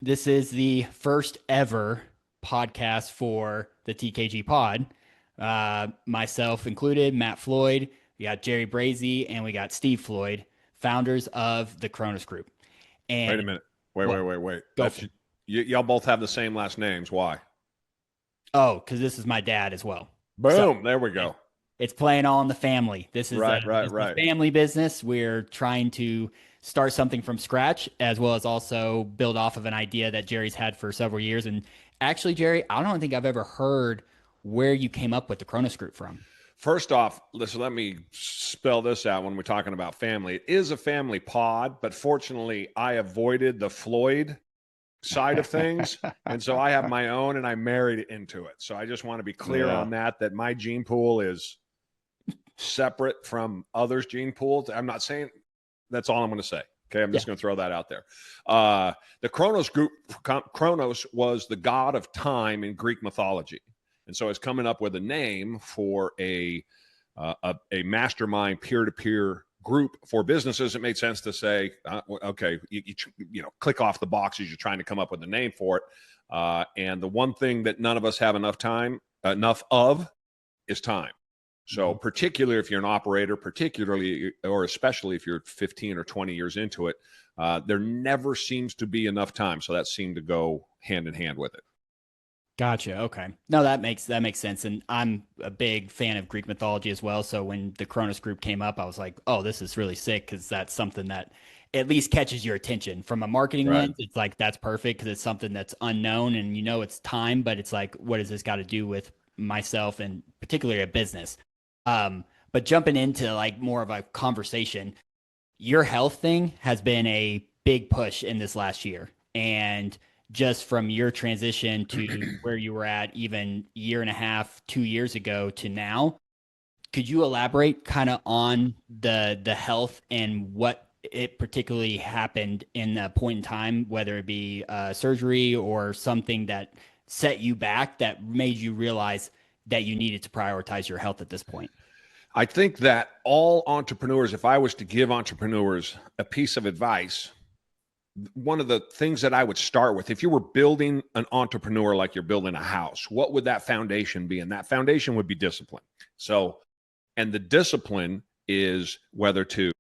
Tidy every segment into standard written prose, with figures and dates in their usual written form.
This is the first ever podcast for the TKG pod. Myself included, Matt Floyd, we got Jerry Brazie, and we got Steve Floyd, founders of the Kronos Group. Wait And a minute. Wait, what? wait, wait, wait. Go That's for it. y'all both have the same last names. Why? Oh, because this is my dad as well. So Boom. There we it, go. it's playing all in the family. Right, right, This is a right. family business. We're trying to start something from scratch, as well as also build off of an idea that Jerry's had for several years. And actually, Jerry, I don't think I've ever heard where you came up with the Kronos Group from. First off, let me spell this out when we're talking about family. It is a family pod, but fortunately, I avoided the Floyd side of things. And so I have my own and I married into it. So I just want to be clear on that my gene pool is separate from others' gene pools. I'm not saying that's all I'm going to say. Okay. I'm just going to throw that out there. The Kronos Group, Kronos was the god of time in Greek mythology. And so it's coming up with a name for a mastermind peer-to-peer group for businesses. It made sense to say, okay, you know, click off the boxes. You're trying to come up with a name for it. And the one thing that none of us have enough of is time. So particularly if you're an operator, particularly or especially if you're 15 or 20 years into it, there never seems to be enough time. So that seemed to go hand in hand with it. Gotcha. Okay. No, that makes sense. And I'm a big fan of Greek mythology as well. So when the Kronos Group came up, I was like, oh, this is really sick because that's something that at least catches your attention from a marketing Right. lens. It's like that's perfect because it's something that's unknown and you know it's time, but it's like, what does this got to do with myself and particularly a business? But jumping into like more of a conversation, your health thing has been a big push in this last year. And just from your transition to where you were at even year and a half, 2 years ago to now, could you elaborate kind of on the health and what it particularly happened in a point in time, whether it be surgery or something that set you back that made you realize that you needed to prioritize your health at this point? I think that all entrepreneurs, if I was to give entrepreneurs a piece of advice, one of the things that I would start with, if you were building an entrepreneur like you're building a house, what would that foundation be? And that foundation would be discipline. So, and the discipline is whether to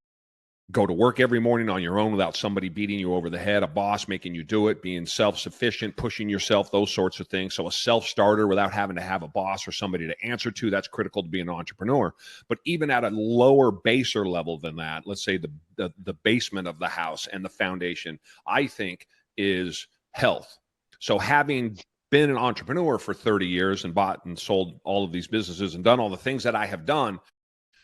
go to work every morning on your own without somebody beating you over the head, a boss making you do it, being self-sufficient, pushing yourself, those sorts of things. So a self-starter without having to have a boss or somebody to answer to, that's critical to be an entrepreneur. But even at a lower baser level than that, let's say the basement of the house and the foundation, I think is health. So having been an entrepreneur for 30 years and bought and sold all of these businesses and done all the things that I have done,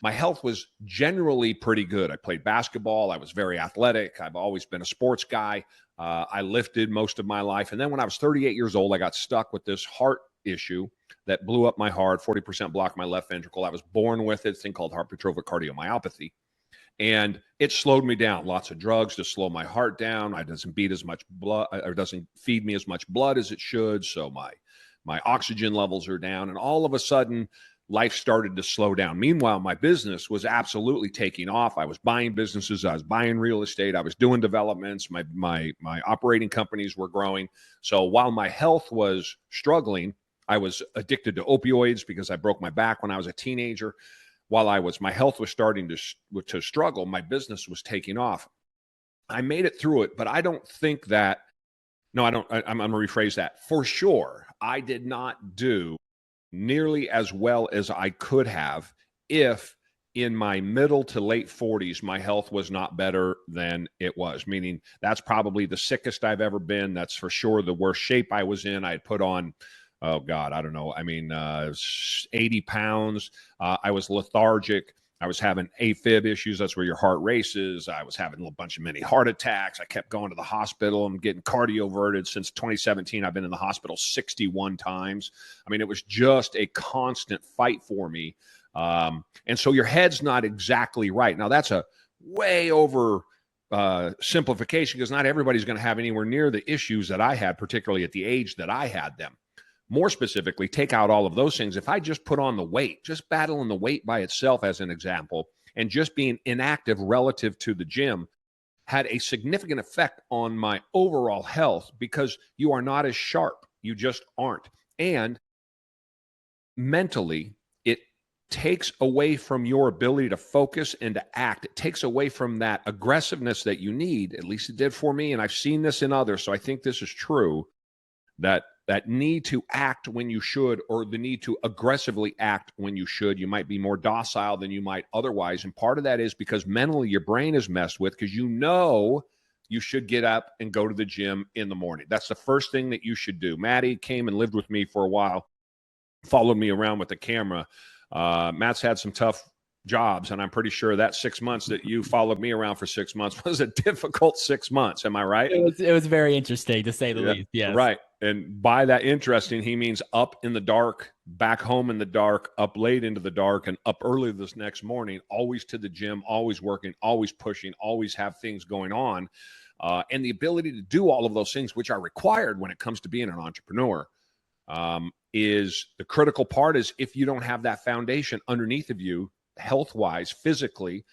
my health was generally pretty good. I played basketball. I was very athletic. I've always been a sports guy. I lifted most of my life. And then when I was 38 years old, I got stuck with this heart issue that blew up my heart, 40% blocked my left ventricle. I was born with it, a thing called hypertrophic cardiomyopathy. And it slowed me down. Lots of drugs to slow my heart down. It doesn't beat as much blood, or doesn't feed me as much blood as it should. So my oxygen levels are down. And all of a sudden, life started to slow down. Meanwhile, my business was absolutely taking off. I was buying businesses. I was buying real estate. I was doing developments. My operating companies were growing. So while my health was struggling, I was addicted to opioids because I broke my back when I was a teenager. While my health was starting to struggle, my business was taking off. I made it through it, but I don't think that, no, I don't, I'm going to rephrase that. For sure, I did not do nearly as well as I could have if in my middle to late 40s, my health was not better than it was, meaning that's probably the sickest I've ever been. That's for sure the worst shape I was in. I had put on, oh God, I don't know. 80 pounds. I was lethargic. I was having AFib issues. That's where your heart races. I was having a bunch of mini heart attacks. I kept going to the hospital and getting cardioverted. Since 2017, I've been in the hospital 61 times. I mean, it was just a constant fight for me. And so your head's not exactly right. Now, that's a way over simplification because not everybody's going to have anywhere near the issues that I had, particularly at the age that I had them. More specifically, take out all of those things. If I just put on the weight, just battling the weight by itself as an example, and just being inactive relative to the gym, had a significant effect on my overall health because you are not as sharp. You just aren't. And mentally, it takes away from your ability to focus and to act. It takes away from that aggressiveness that you need. At least it did for me. And I've seen this in others. So I think this is true, that need to act when you should, or the need to aggressively act when you should. You might be more docile than you might otherwise. And part of that is because mentally your brain is messed with, because you should get up and go to the gym in the morning. That's the first thing that you should do. Maddie came and lived with me for a while, followed me around with the camera. Matt's had some tough jobs, and I'm pretty sure that 6 months that you followed me around for 6 months was a difficult 6 months. Am I right? It was very interesting, to say the least. Yes. Right. And by that interesting, he means up in the dark, back home in the dark, up late into the dark, and up early this next morning, always to the gym, always working, always pushing, always have things going on. And the ability to do all of those things, which are required when it comes to being an entrepreneur, is the critical part. Is if you don't have that foundation underneath of you, health-wise, physically,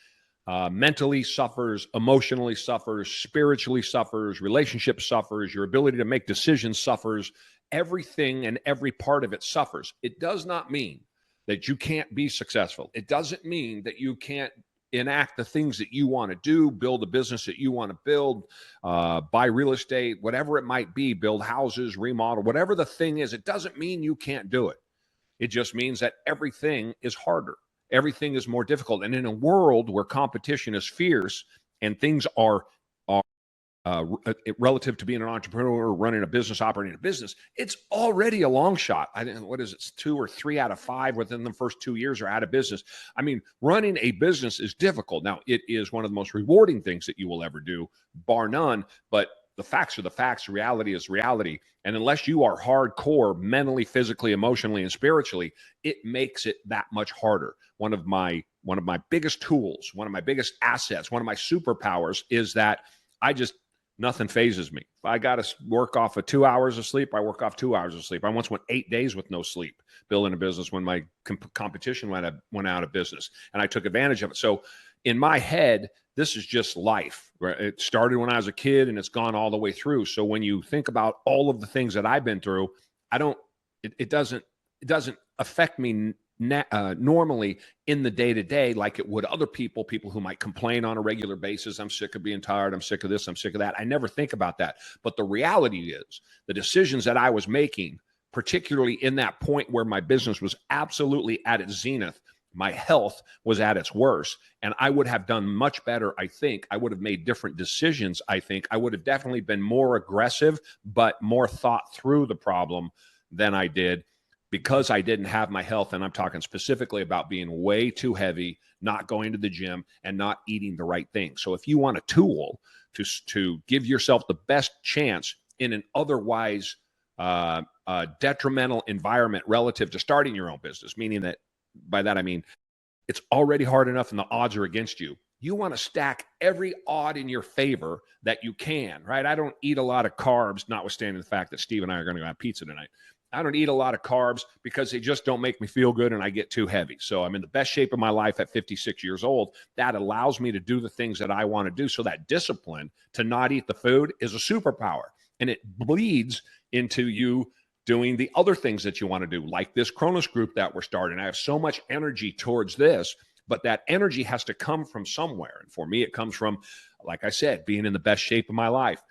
mentally suffers, emotionally suffers, spiritually suffers, relationship suffers, your ability to make decisions suffers, everything and every part of it suffers. It does not mean that you can't be successful. It doesn't mean that you can't enact the things that you want to do, build a business that you want to build, buy real estate, whatever it might be, build houses, remodel, whatever the thing is. It doesn't mean you can't do it. It just means that everything is harder. Everything is more difficult. And in a world where competition is fierce and things are relative to being an entrepreneur, running a business, operating a business, it's already a long shot. I think, what is it? 2 or 3 out of 5 within the first 2 years are out of business. I mean, running a business is difficult. Now, it is one of the most rewarding things that you will ever do, bar none. But the facts are the facts. Reality is reality. And unless you are hardcore mentally, physically, emotionally, and spiritually, it makes it that much harder. One of my biggest tools, one of my biggest assets, one of my superpowers is that nothing phases me. If I got to work off of 2 hours of sleep, I work off 2 hours of sleep. I once went 8 days with no sleep building a business when my competition went out of business, and I took advantage of it. So in my head, this is just life. Right? It started when I was a kid, and it's gone all the way through. So when you think about all of the things that I've been through, it doesn't affect me normally in the day-to-day like it would other people who might complain on a regular basis. I'm sick of being tired. I'm sick of this. I'm sick of that. I never think about that. But the reality is the decisions that I was making, particularly in that point where my business was absolutely at its zenith, my health was at its worst, and I would have done much better. I think I would have made different decisions. I think I would have definitely been more aggressive, but more thought through the problem than I did, because I didn't have my health. And I'm talking specifically about being way too heavy, not going to the gym, and not eating the right thing. So if you want a tool to give yourself the best chance in an otherwise detrimental environment relative to starting your own business, meaning that by that I mean it's already hard enough and the odds are against you. You want to stack every odd in your favor that you can, right? I don't eat a lot of carbs, notwithstanding the fact that Steve and I are going to go have pizza tonight. I don't eat a lot of carbs because they just don't make me feel good, and I get too heavy. So I'm in the best shape of my life at 56 years old. That allows me to do the things that I want to do. So that discipline to not eat the food is a superpower, and it bleeds into you doing the other things that you want to do, like this Kronos Group that we're starting. I have so much energy towards this, but that energy has to come from somewhere. And for me, it comes from, like I said, being in the best shape of my life,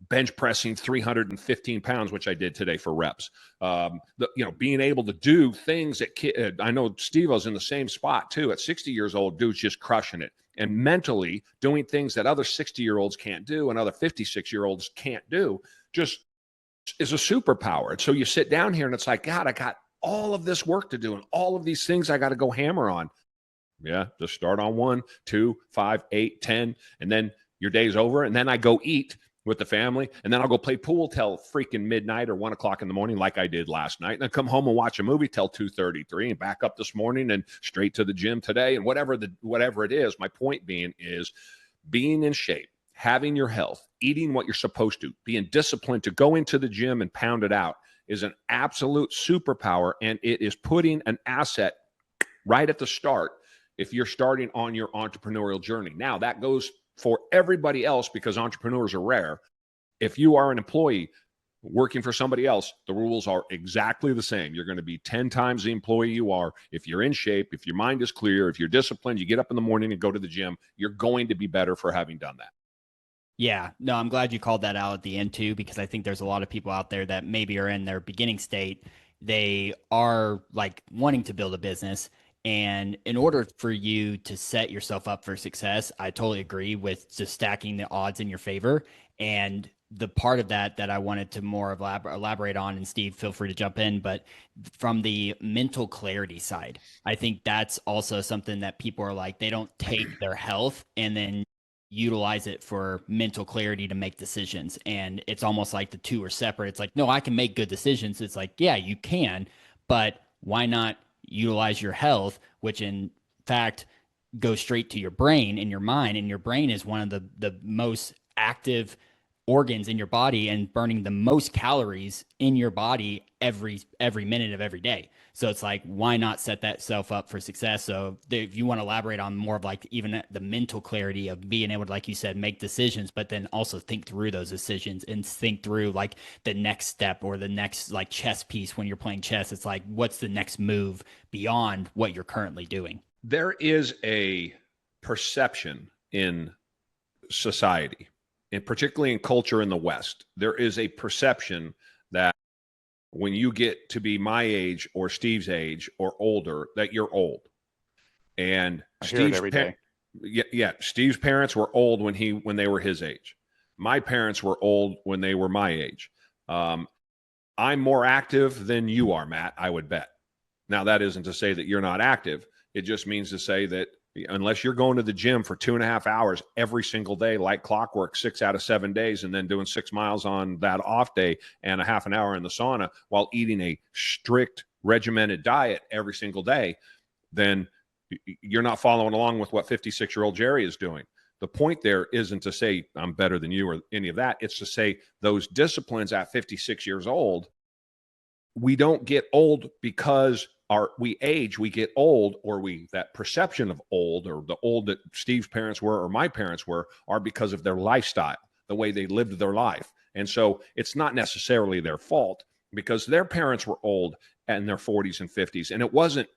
bench pressing 315 pounds, which I did today for reps. Being able to do things that I know Steve was in the same spot too. At 60 years old, dude's just crushing it. And mentally doing things that other 60-year-olds can't do and other 56-year-olds can't do just is a superpower. And so you sit down here and it's like, God, I got all of this work to do and all of these things I got to go hammer on. Yeah, just start on 1, 2, 5, 8, 10, and then your day's over. And then I go eat with the family, and then I'll go play pool till freaking midnight or 1 o'clock in the morning, like I did last night. And then come home and watch a movie till 2:33, and back up this morning and straight to the gym today, and whatever it is. My point being is being in shape, having your health, eating what you're supposed to, being disciplined to go into the gym and pound it out is an absolute superpower. And it is putting an asset right at the start if you're starting on your entrepreneurial journey. Now that goes for everybody else, because entrepreneurs are rare, if you are an employee working for somebody else, the rules are exactly the same. You're going to be 10 times the employee you are. If you're in shape, if your mind is clear, if you're disciplined, you get up in the morning and go to the gym, you're going to be better for having done that. Yeah, no, I'm glad you called that out at the end too, because I think there's a lot of people out there that maybe are in their beginning state. They are like wanting to build a business. And in order for you to set yourself up for success, I totally agree with just stacking the odds in your favor. And the part of that that I wanted to more elaborate on, and Steve, feel free to jump in, but from the mental clarity side, I think that's also something that people are like, they don't take their health and then utilize it for mental clarity to make decisions. And it's almost like the two are separate. It's like, no, I can make good decisions. It's like, yeah, you can, but why not utilize your health, which in fact goes straight to your brain and your mind. And your brain is one of the most active organs in your body and burning the most calories in your body every minute of every day. So it's like, why not set that self up for success? So if you want to elaborate on more of like even the mental clarity of being able to, like you said, make decisions, but then also think through those decisions and think through like the next step or the next like chess piece when you're playing chess. It's like, what's the next move beyond what you're currently doing? There is a perception in society, and particularly in culture in the West, there is a perception that when you get to be my age or Steve's age or older, that you're old. And I hear it every day. Yeah, Steve's parents were old when they were his age. My parents were old when they were my age. I'm more active than you are, Matt, I would bet. Now, that isn't to say that you're not active. It just means to say that unless you're going to the gym for 2.5 hours every single day, like clockwork, 6 out of 7 days, and then doing 6 miles on that off day and a half an hour in the sauna while eating a strict regimented diet every single day, then you're not following along with what 56-year-old Jerry is doing. The point there isn't to say I'm better than you or any of that. It's to say those disciplines at 56 years old, we don't get old because we age, we get old, or that perception of old, or the old that Steve's parents were or my parents were, are because of their lifestyle, the way they lived their life. And so it's not necessarily their fault, because their parents were old in their 40s and 50s. And it wasn't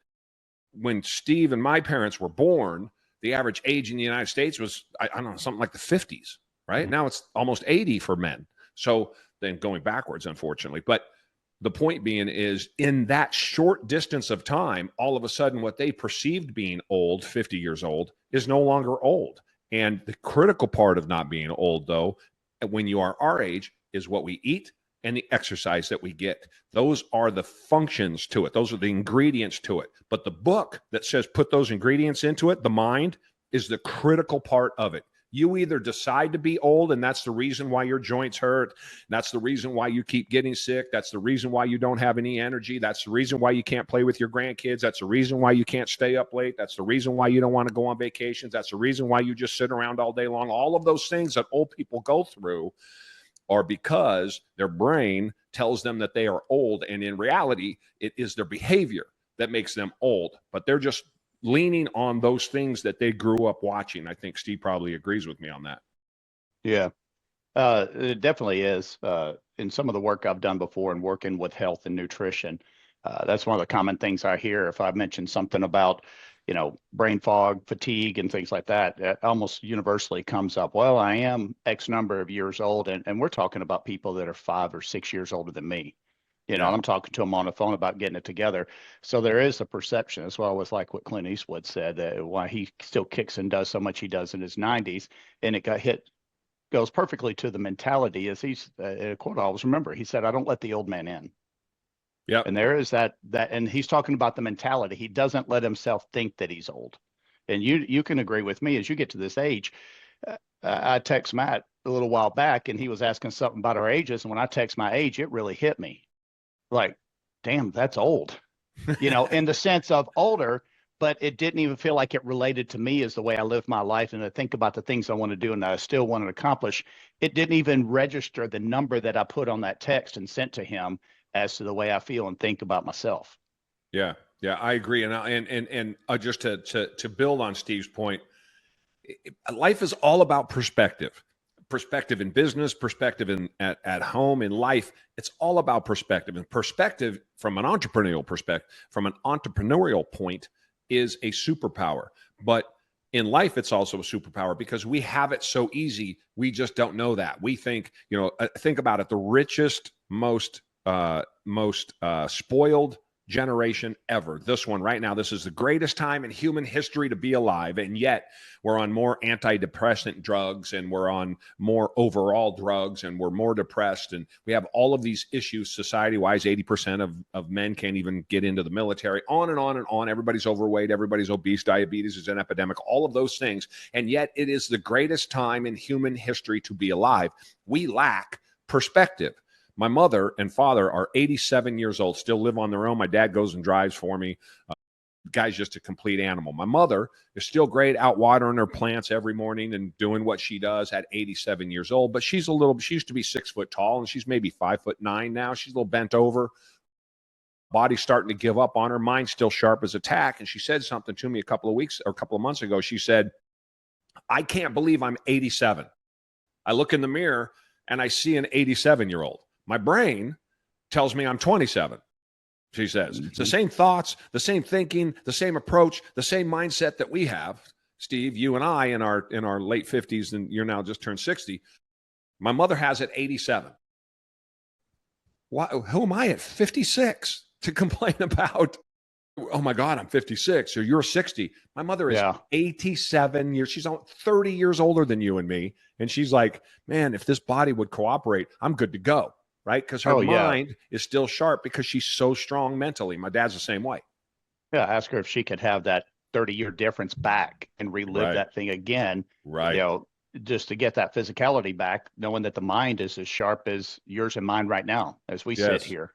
when Steve and my parents were born, the average age in the United States was, I don't know, something like the 50s, right? Mm-hmm. Now it's almost 80 for men. So then going backwards, unfortunately. But the point being is, in that short distance of time, all of a sudden what they perceived being old, 50 years old, is no longer old. And the critical part of not being old, though, when you are our age, is what we eat and the exercise that we get. Those are the functions to it. Those are the ingredients to it. But the book that says put those ingredients into it, the mind, is the critical part of it. You either decide to be old, and that's the reason why your joints hurt. That's the reason why you keep getting sick. That's the reason why you don't have any energy. That's the reason why you can't play with your grandkids. That's the reason why you can't stay up late. That's the reason why you don't want to go on vacations. That's the reason why you just sit around all day long. All of those things that old people go through are because their brain tells them that they are old. And in reality, it is their behavior that makes them old. But they're just leaning on those things that they grew up watching. I think Steve probably agrees with me on that. Yeah, it definitely is. In some of the work I've done before and working with health and nutrition, that's one of the common things I hear. If I mention something about, brain fog, fatigue, and things like that, it almost universally comes up. Well, I am X number of years old, and we're talking about people that are 5 or 6 years older than me. And I'm talking to them on the phone about getting it together. So there is a perception, as well as like what Clint Eastwood said, why he still kicks and does so much he does in his 90s. And it goes perfectly to the mentality, as he's a quote I always remember. He said, "I don't let the old man in." Yeah. And there is that, and he's talking about the mentality. He doesn't let himself think that he's old. And you can agree with me, as you get to this age. I text Matt a little while back, and he was asking something about our ages. And when I text my age, it really hit me. Like, damn, that's old, in the sense of older, but it didn't even feel like it related to me as the way I live my life. And I think about the things I want to do and that I still want to accomplish. It didn't even register the number that I put on that text and sent to him as to the way I feel and think about myself. Yeah, I agree. And just to build on Steve's point, life is all about perspective. Perspective in business, perspective at home, in life. It's all about perspective. And perspective from an entrepreneurial perspective, from an entrepreneurial point, is a superpower. But in life, it's also a superpower because we have it so easy. We just don't know that. We think, think about it. The richest, most spoiled generation ever. This one right now, this is the greatest time in human history to be alive. And yet we're on more antidepressant drugs, and we're on more overall drugs, and we're more depressed. And we have all of these issues society-wise. 80% of men can't even get into the military, on and on and on. Everybody's overweight. Everybody's obese. Diabetes is an epidemic, all of those things. And yet it is the greatest time in human history to be alive. We lack perspective. My mother and father are 87 years old, still live on their own. My dad goes and drives for me. Guy's just a complete animal. My mother is still great out watering her plants every morning and doing what she does at 87 years old. But she used to be 6 foot tall, and she's maybe 5'9" now. She's a little bent over. Body's starting to give up on her. Mind's still sharp as a tack. And she said something to me a couple of months ago. She said, "I can't believe I'm 87. I look in the mirror and I see an 87-year-old. My brain tells me I'm 27, she says. It's the same thoughts, the same thinking, the same approach, the same mindset that we have, Steve, you and I in our late 50s, and you're now just turned 60. My mother has it 87. Who am I at 56 to complain about, oh my God, I'm 56 or you're 60? My mother is 87 years. She's 30 years older than you and me. And she's like, man, if this body would cooperate, I'm good to go. Right? Because her mind is still sharp because she's so strong mentally. My dad's the same way. Yeah, ask her if she could have that 30-year difference back and relive that thing again. Right. Just to get that physicality back, knowing that the mind is as sharp as yours and mine right now as we sit here.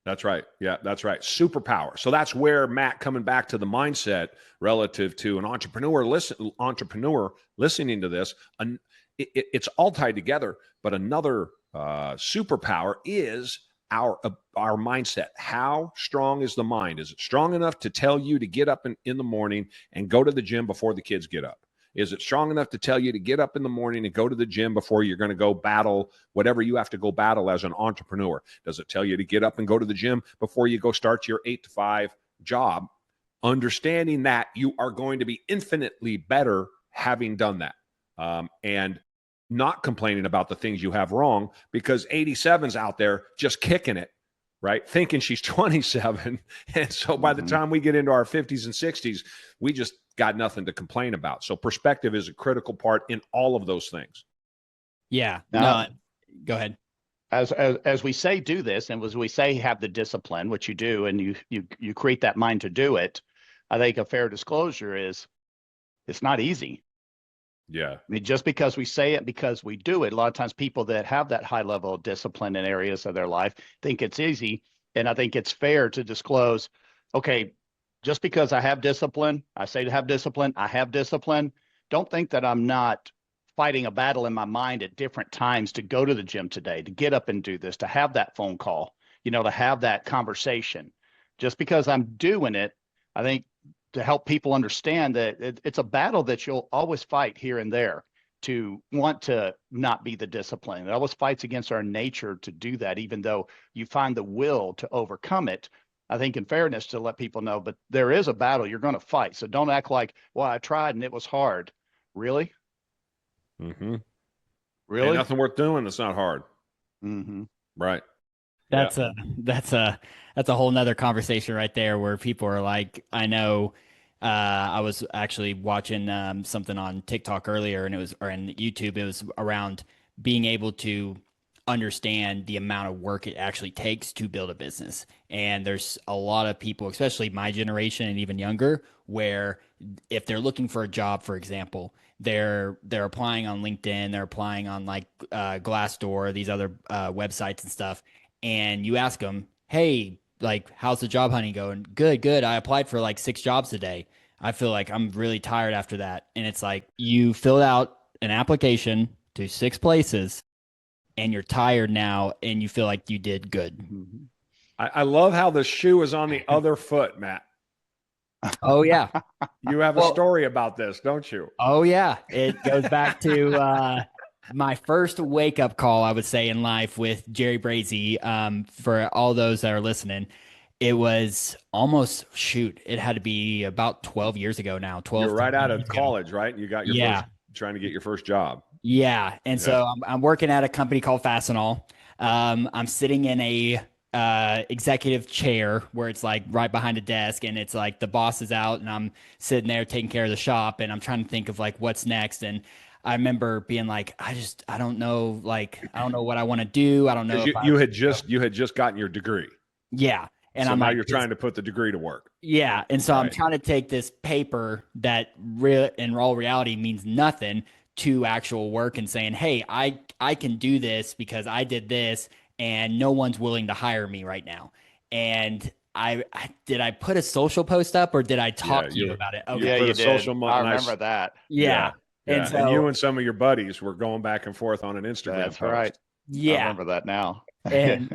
That's right. Yeah, that's right. Superpower. So that's where, Matt, coming back to the mindset relative to an entrepreneur listening to this, it's all tied together, but another superpower is our mindset. How strong is the mind? Is it strong enough to tell you to get up in the morning and go to the gym before the kids get up? Is it strong enough to tell you to get up in the morning and go to the gym before you're going to go battle whatever you have to go battle as an entrepreneur? Does it tell you to get up and go to the gym before you go start your 8 to 5 job, understanding that you are going to be infinitely better having done that? And not complaining about the things you have wrong, because 87's out there just kicking it, right? Thinking she's 27. And so by the time we get into our 50s and 60s, we just got nothing to complain about. So perspective is a critical part in all of those things. Yeah. Now, go ahead. As we say, do this, and as we say, have the discipline, which you do, and you create that mind to do it. I think a fair disclosure is it's not easy. Yeah. I mean, just because we say it, because we do it, a lot of times people that have that high level of discipline in areas of their life think it's easy. And I think it's fair to disclose, okay, just because I have discipline, I say to have discipline, I have discipline. Don't think that I'm not fighting a battle in my mind at different times to go to the gym today, to get up and do this, to have that phone call, to have that conversation. Just because I'm doing it, I think, to help people understand that it's a battle that you'll always fight here and there to want to not be the discipline. It always fights against our nature to do that, even though you find the will to overcome it. I think in fairness to let people know, but there is a battle you're going to fight. So don't act like, well, I tried and it was hard. Really? Mm-hmm. Really? Ain't nothing worth doing that's not hard. Mm-hmm. Right. That's a whole nother conversation right there, where people are like, I know, I was actually watching something on TikTok earlier, and or in YouTube, it was around being able to understand the amount of work it actually takes to build a business. And there's a lot of people, especially my generation and even younger, where if they're looking for a job, for example, they're applying on LinkedIn, they're applying on like Glassdoor, these other websites and stuff. And you ask them, hey, like, how's the job hunting going? Good. I applied for like 6 jobs today. I feel like I'm really tired after that. And it's like, you filled out an application to 6 places and you're tired now and you feel like you did good. I love how the shoe is on the other foot, Matt. Oh yeah. You have a Well, story about this, don't you? oh yeah. It goes back to my first wake up call, I would say, in life with Jerry Brazie. For all those that are listening, it was almost shoot. It had to be about 12 years ago now. You're 12, right 13 out years of ago. college, right? You got your Yeah. first trying to get your first job. Yeah. And Yeah. so I'm working at a company called Fastenal. I'm sitting in a executive chair where it's like right behind a desk, and it's like the boss is out and I'm sitting there taking care of the shop, and I'm trying to think of like what's next. And I remember being like, I don't know, like, I don't know what I want to do. I don't know Because if you had just gotten your degree. yeah. And So I'm now like, you're trying to put the degree to work. yeah. And so I'm Right. trying to take this paper that in all reality means nothing to actual work and saying, hey, I can do this because I did this and no one's willing to hire me right now. And I put a social post up or did I talk to you about it? Okay. Yeah, put you a did. social I and remember that. Yeah. Yeah. And so, And you and some of your buddies were going back and forth on an Instagram That's post. right. I yeah. remember that now. And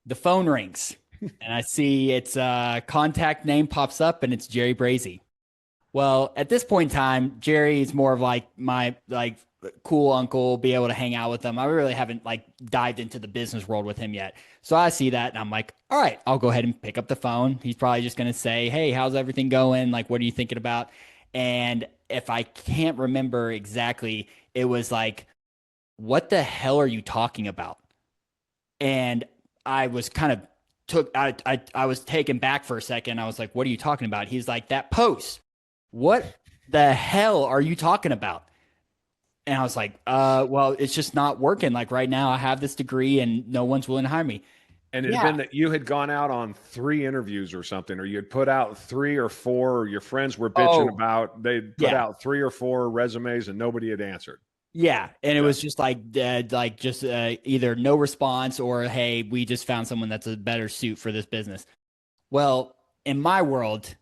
the phone rings and I see its contact name pops up and it's Jerry Brazie. Well, at this point in time, Jerry is more of like my like cool uncle, be able to hang out with him. I really haven't like dived into the business world with him yet. So I see that and I'm like, all right, I'll go ahead and pick up the phone. He's probably just going to say, hey, how's everything going? Like, what are you thinking about? And if I can't remember exactly, it was like, what the hell are you talking about? And I was kind of I was taken back for a second. I was like, what are you talking about? He's like, that post. What the hell are you talking about? And I was like, well, it's just not working. Like right now I have this degree and no one's willing to hire me. And it had been that you had gone out on 3 interviews or something, or you had put out 3 or 4, or your friends were bitching about they'd put out 3 or 4 resumes and nobody had answered. Yeah. And it was just like either no response or, hey, we just found someone that's a better suit for this business. Well, in my world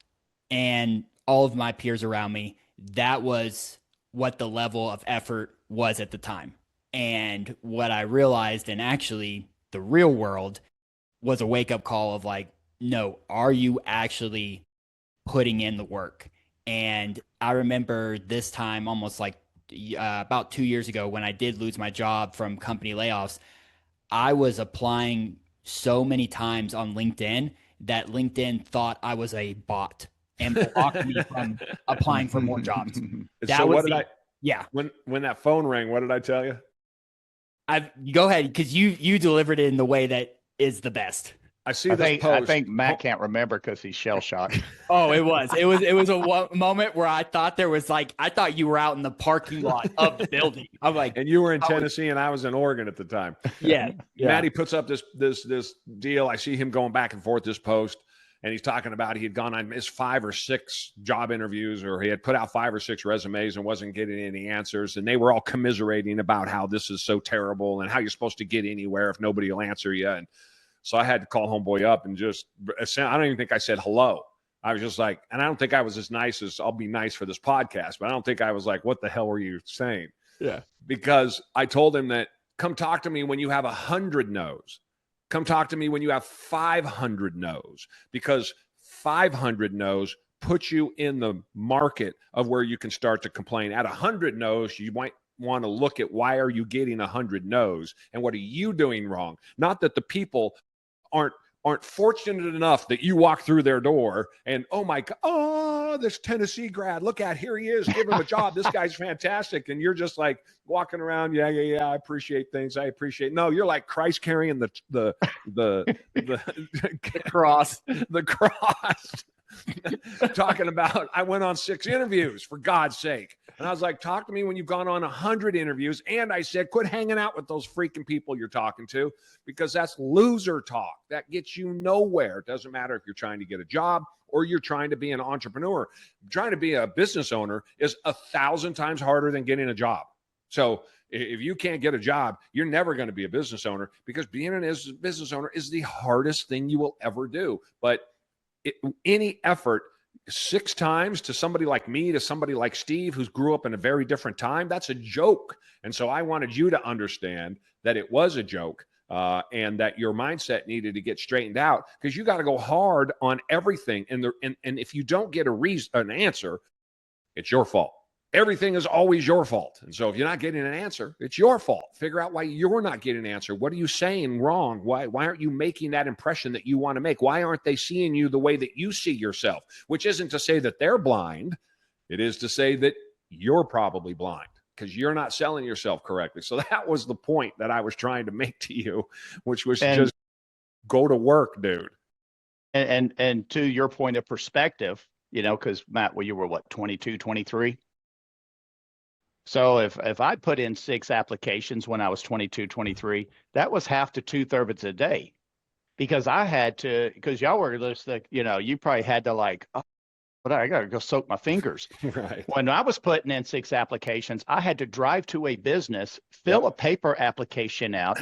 and all of my peers around me, that was what the level of effort was at the time. And what I realized, and actually the real world, was a wake up call of like, no, are you actually putting in the work? And I remember this time almost like about 2 years ago when I did lose my job from company layoffs, I was applying so many times on LinkedIn that LinkedIn thought I was a bot and blocked me from applying for more jobs. So what did yeah. When that phone rang, what did I tell you? Go ahead, because you delivered it in the way that is the best. I think Matt can't remember because he's shell shocked. Oh, it was a moment where I thought I thought you were out in the parking lot of the building. I'm like, and you were in Tennessee and I was in Oregon at the time. Yeah. Matty puts up this deal. I see him going back and forth this post, and he's talking about he had gone on his 5 or 6 job interviews, or he had put out 5 or 6 resumes and wasn't getting any answers. And they were all commiserating about how this is so terrible and how you're supposed to get anywhere if nobody will answer you. And so I had to call homeboy up and just, I don't even think I said hello. I was just like, and I don't think I was as nice as I'll be nice for this podcast, but I don't think I was like, what the hell were you saying? Yeah. Because I told him that come talk to me when you have 100 no's. Come talk to me when you have 500 no's, because 500 no's put you in the market of where you can start to complain. At 100 no's, you might want to look at why are you getting 100 no's and what are you doing wrong? Not that the people aren't fortunate enough that you walk through their door and, oh my God, oh, this Tennessee grad, look at, here he is, give him a job. This guy's fantastic. And you're just like walking around. Yeah. I appreciate things. I appreciate. No, you're like Christ carrying the cross, the cross. Talking about, I went on 6 interviews, for God's sake. And I was like, talk to me when you've gone on 100 interviews. And I said, quit hanging out with those freaking people you're talking to, because that's loser talk. That gets you nowhere. It doesn't matter if you're trying to get a job or you're trying to be an entrepreneur. Trying to be a business owner is 1,000 times harder than getting a job. So if you can't get a job, you're never going to be a business owner, because being a business owner is the hardest thing you will ever do. But any effort 6 times to somebody like me, to somebody like Steve, who's grew up in a very different time, that's a joke. And so I wanted you to understand that it was a joke, and that your mindset needed to get straightened out, because you got to go hard on everything. And if you don't get an answer, it's your fault. Everything is always your fault. And so if you're not getting an answer, it's your fault. Figure out why you're not getting an answer. What are you saying wrong? Why aren't you making that impression that you want to make? Why aren't they seeing you the way that you see yourself? Which isn't to say that they're blind. It is to say that you're probably blind because you're not selling yourself correctly. So that was the point that I was trying to make to you, which was just go to work, dude. And to your point of perspective, because Matt, well, you were what, 22, 23? So if I put in 6 applications when I was 22, 23, that was half to 2/3 a day, because I had to, because y'all were just like, you probably had to like, oh, but I got to go soak my fingers. Right. When I was putting in 6 applications, I had to drive to a business, fill a paper application out,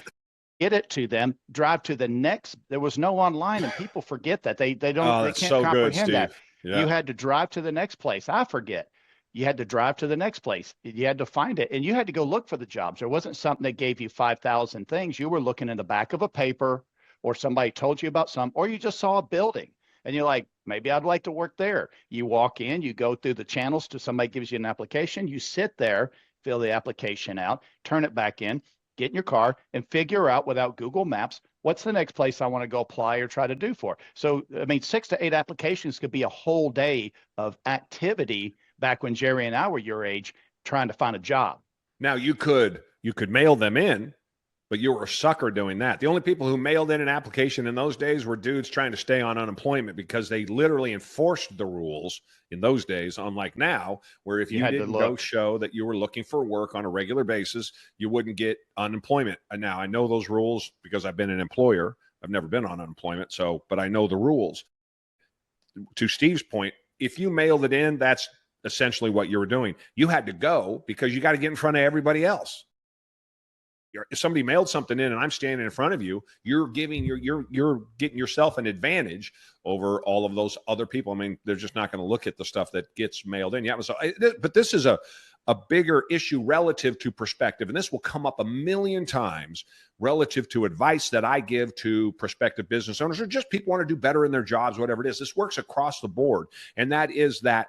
get it to them, drive to the next. There was no online, and people forget that they can't comprehend that. Yeah. You had to drive to the next place. I forget. You had to drive to the next place. You had to find it, and you had to go look for the jobs. There wasn't something that gave you 5,000 things. You were looking in the back of a paper, or somebody told you about some, or you just saw a building, and you're like, maybe I'd like to work there. You walk in, you go through the channels to somebody gives you an application. You sit there, fill the application out, turn it back in, get in your car, and figure out without Google Maps, what's the next place I want to go apply or try to do for. So, 6 to 8 applications could be a whole day of activity back when Jerry and I were your age trying to find a job. Now you could mail them in, but you were a sucker doing that. The only people who mailed in an application in those days were dudes trying to stay on unemployment, because they literally enforced the rules in those days, unlike now, where if you didn't go show that you were looking for work on a regular basis, you wouldn't get unemployment. And now I know those rules because I've been an employer. I've never been on unemployment, but I know the rules. To Steve's point, if you mailed it in, that's essentially what you were doing. You had to go because you got to get in front of everybody else. If somebody mailed something in and I'm standing in front of you, you're getting yourself an advantage over all of those other people. They're just not going to look at the stuff that gets mailed in. Yeah, but this is a bigger issue relative to perspective, and this will come up a million times relative to advice that I give to prospective business owners or just people want to do better in their jobs, whatever it is. This works across the board, and that is that,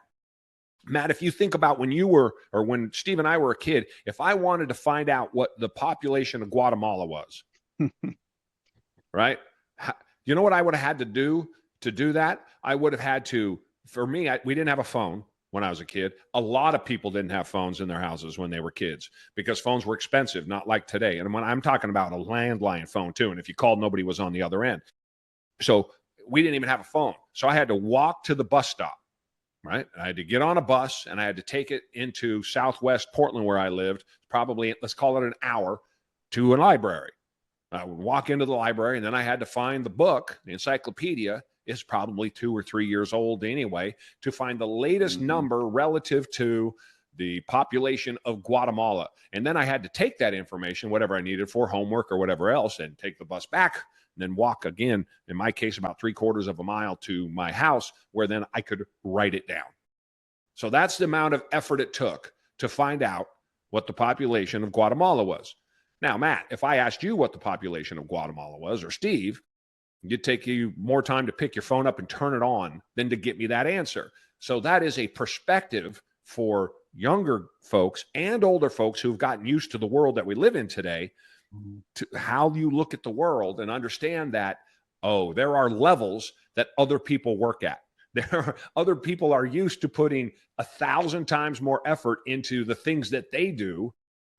Matt, if you think about when Steve and I were a kid, if I wanted to find out what the population of Guatemala was, right? You know what I would have had to do that? I would have had to, we didn't have a phone when I was a kid. A lot of people didn't have phones in their houses when they were kids because phones were expensive, not like today. And when I'm talking about a landline phone too, and if you called, nobody was on the other end. So we didn't even have a phone. So I had to walk to the bus stop. Right. I had to get on a bus and I had to take it into Southwest Portland where I lived, probably, let's call it an hour, to a library. I would walk into the library and then I had to find the book. The encyclopedia is probably 2 or 3 years old anyway, to find the latest number relative to the population of Guatemala. And then I had to take that information, whatever I needed for homework or whatever else, and take the bus back. And then walk again, in my case, about 3/4 of a mile to my house, where then I could write it down. So that's the amount of effort it took to find out what the population of Guatemala was. Now, Matt, if I asked you what the population of Guatemala was, or Steve, it'd take you more time to pick your phone up and turn it on than to get me that answer. So that is a perspective for younger folks and older folks who've gotten used to the world that we live in today, to how you look at the world and understand that, there are levels that other people work at. Other people are used to putting 1,000 times more effort into the things that they do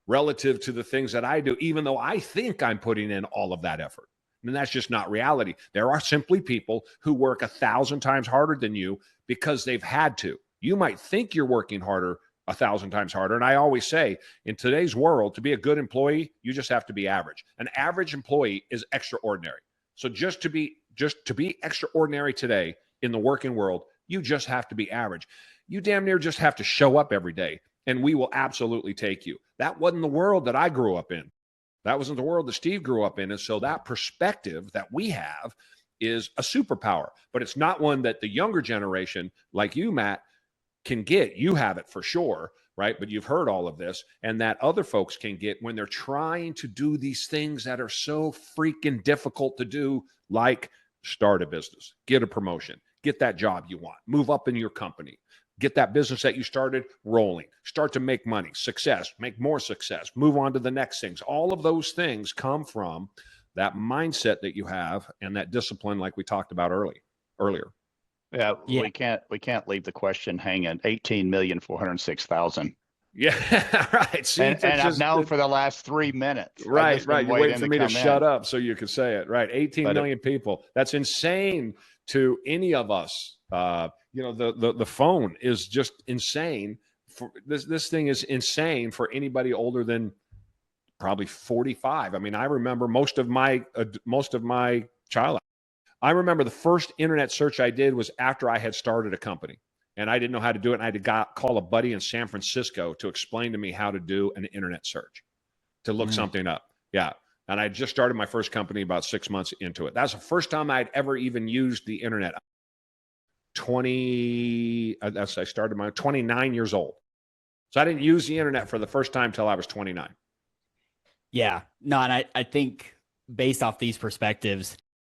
relative to the things that I do, even though I think I'm putting in all of that effort. And that's just not reality. There are simply people who work 1,000 times harder than you because they've had to. You might think you're working harder, 1,000 times harder. And I always say, in today's world, to be a good employee, you just have to be average. An average employee is extraordinary. So just to be extraordinary today in the working world, you just have to be average. You damn near just have to show up every day, and we will absolutely take you. That wasn't the world that I grew up in. That wasn't the world that Steve grew up in. And so that perspective that we have is a superpower, but it's not one that the younger generation, like you, Matt, can get. You have it for sure, right? But you've heard all of this, and that other folks can get when they're trying to do these things that are so freaking difficult to do, like start a business, get a promotion, get that job you want, move up in your company, get that business that you started rolling, start to make money, success, make more success, move on to the next things. All of those things come from that mindset that you have and that discipline, like we talked about earlier. Yeah, Yeah. we can't leave the question hanging. 18,406,000. Yeah, right. See, And I've known for the last 3 minutes. Right. You're waiting for me to shut up so you can say it. Right. 18 million people. That's insane to any of us. The phone is just insane. For this thing is insane for anybody older than probably 45. I mean, I remember most of my childhood. I remember the first internet search I did was after I had started a company. And I didn't know how to do it. And I had to call a buddy in San Francisco to explain to me how to do an internet search, to look something up. Yeah. And I just started my first company about 6 months into it. That's the first time I'd ever even used the internet. I started my 29 years old. So I didn't use the internet for the first time till I was 29. Yeah. No, and I think based off these perspectives,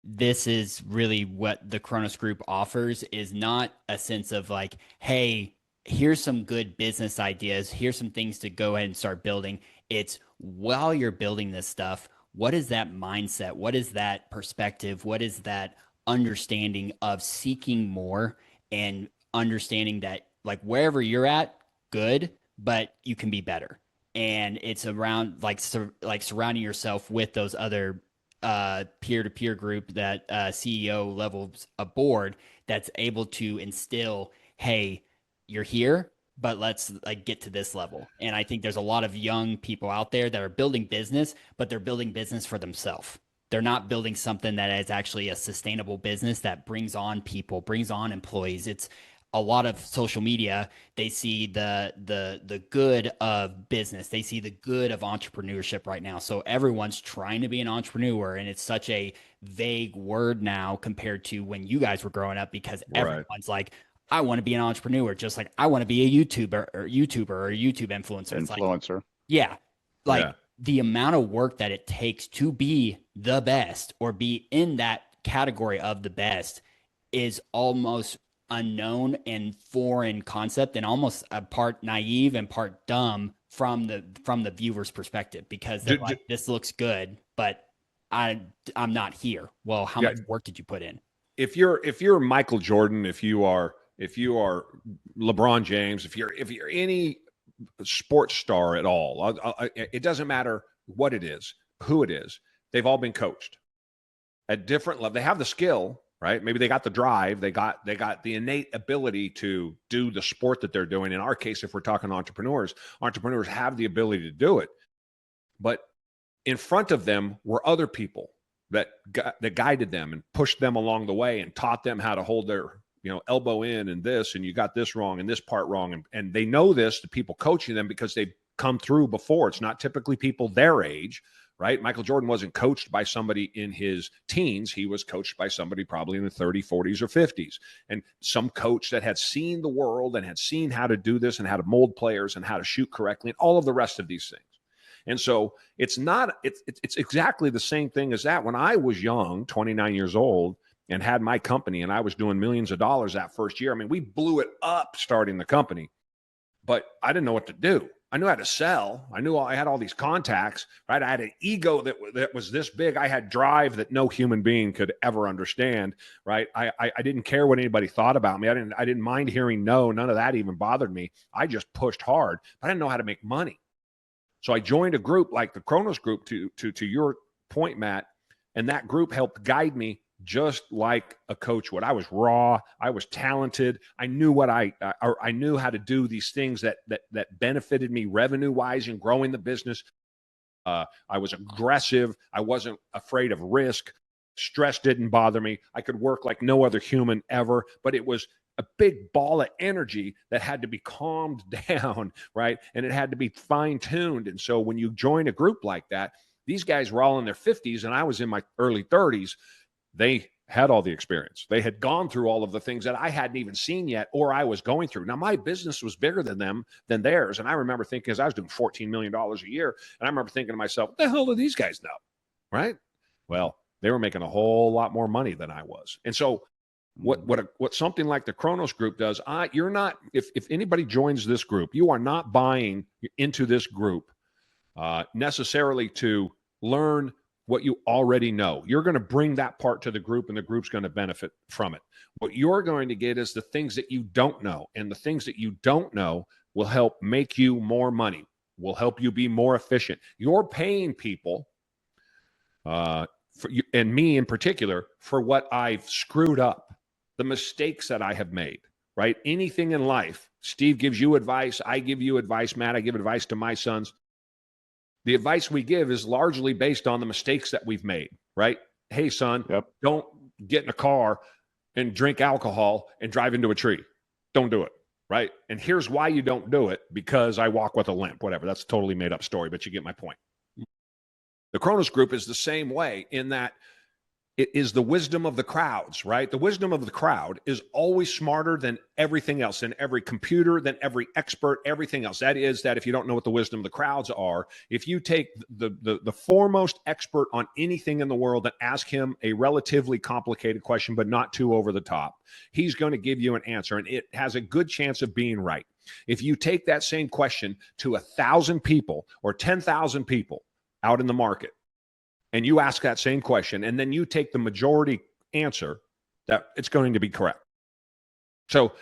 this is really what the Kronos Group offers, is not a sense of like, hey, here's some good business ideas. Here's some things to go ahead and start building. It's while you're building this stuff, what is that mindset? What is that perspective? What is that understanding of seeking more and understanding that like wherever you're at, good, but you can be better. And it's around like surrounding yourself with those other peer-to-peer group that CEO levels aboard that's able to instill, hey, you're here, but let's like get to this level. And I think there's a lot of young people out there that are building business, but they're building business for themselves. They're not building something that is actually a sustainable business that brings on people, brings on employees. It's a lot of social media. They see the good of business. They see the good of entrepreneurship right now. So everyone's trying to be an entrepreneur, and it's such a vague word now compared to when you guys were growing up, because everyone's like, I want to be an entrepreneur, just like I want to be a YouTuber or a YouTube influencer. Influencer. The amount of work that it takes to be the best or be in that category of the best is almost unknown and foreign concept, and almost a part naive and part dumb from the viewer's perspective, because they're like, this looks good, but I'm not here. Well, how much work did you put in? If you're Michael Jordan, if you are LeBron James, if you're any sports star at all, it doesn't matter what it is, who it is. They've all been coached at different levels. They have the skill, right? Maybe they got the drive. They got the innate ability to do the sport that they're doing. In our case, if we're talking entrepreneurs have the ability to do it. But in front of them were other people that guided them and pushed them along the way and taught them how to hold their elbow in and this, and you got this wrong and this part wrong. And they know this, the people coaching them, because they've come through before. It's not typically people their age, right? Michael Jordan wasn't coached by somebody in his teens. He was coached by somebody probably in the 30s, 40s, or 50s. And some coach that had seen the world and had seen how to do this and how to mold players and how to shoot correctly and all of the rest of these things. And so it's exactly the same thing as that. When I was young, 29 years old, and had my company, and I was doing millions of dollars that first year. I mean, we blew it up starting the company, but I didn't know what to do. I knew how to sell. I knew I had all these contacts, right? I had an ego that was this big. I had drive that no human being could ever understand, right? I didn't care what anybody thought about me. I didn't mind hearing no. None of that even bothered me. I just pushed hard, but I didn't know how to make money. So I joined a group like the Kronos Group, to your point, Matt, and that group helped guide me just like a coach would. I was raw. I was talented. I knew I knew how to do these things that benefited me revenue wise in growing the business. I was aggressive. I wasn't afraid of risk. Stress didn't bother me. I could work like no other human ever, but it was a big ball of energy that had to be calmed down, right? And it had to be fine tuned. And so when you join a group like that, these guys were all in their 50s and I was in my early 30s. They had all the experience. They had gone through all of the things that I hadn't even seen yet, or I was going through. Now, my business was bigger than theirs. And I remember thinking, as I was doing $14 million a year, and I remember thinking to myself, what the hell do these guys know? Right? Well, they were making a whole lot more money than I was. And so what something like the Kronos Group does, you're not, if anybody joins this group, you are not buying into this group necessarily to learn what you already know. You're going to bring that part to the group, and the group's going to benefit from it. What you're going to get is the things that you don't know, and the things that you don't know will help make you more money, will help you be more efficient. You're paying people, for you, and me in particular, for what I've screwed up, the mistakes that I have made, right? Anything in life, Steve gives you advice, I give you advice, Matt, I give advice to my sons. The advice we give is largely based on the mistakes that we've made, right? Hey, son, don't get in a car and drink alcohol and drive into a tree. Don't do it, right? And here's why you don't do it: because I walk with a limp, whatever. That's a totally made up story, but you get my point. The Kronos Group is the same way in that it is the wisdom of the crowds, right? The wisdom of the crowd is always smarter than everything else, than every computer, than every expert, everything else. That is that if you don't know what the wisdom of the crowds are, if you take the foremost expert on anything in the world and ask him a relatively complicated question, but not too over the top, he's going to give you an answer, and it has a good chance of being right. If you take that same question to 1,000 people or 10,000 people out in the market, and you ask that same question, and then you take the majority answer, that it's going to be correct. So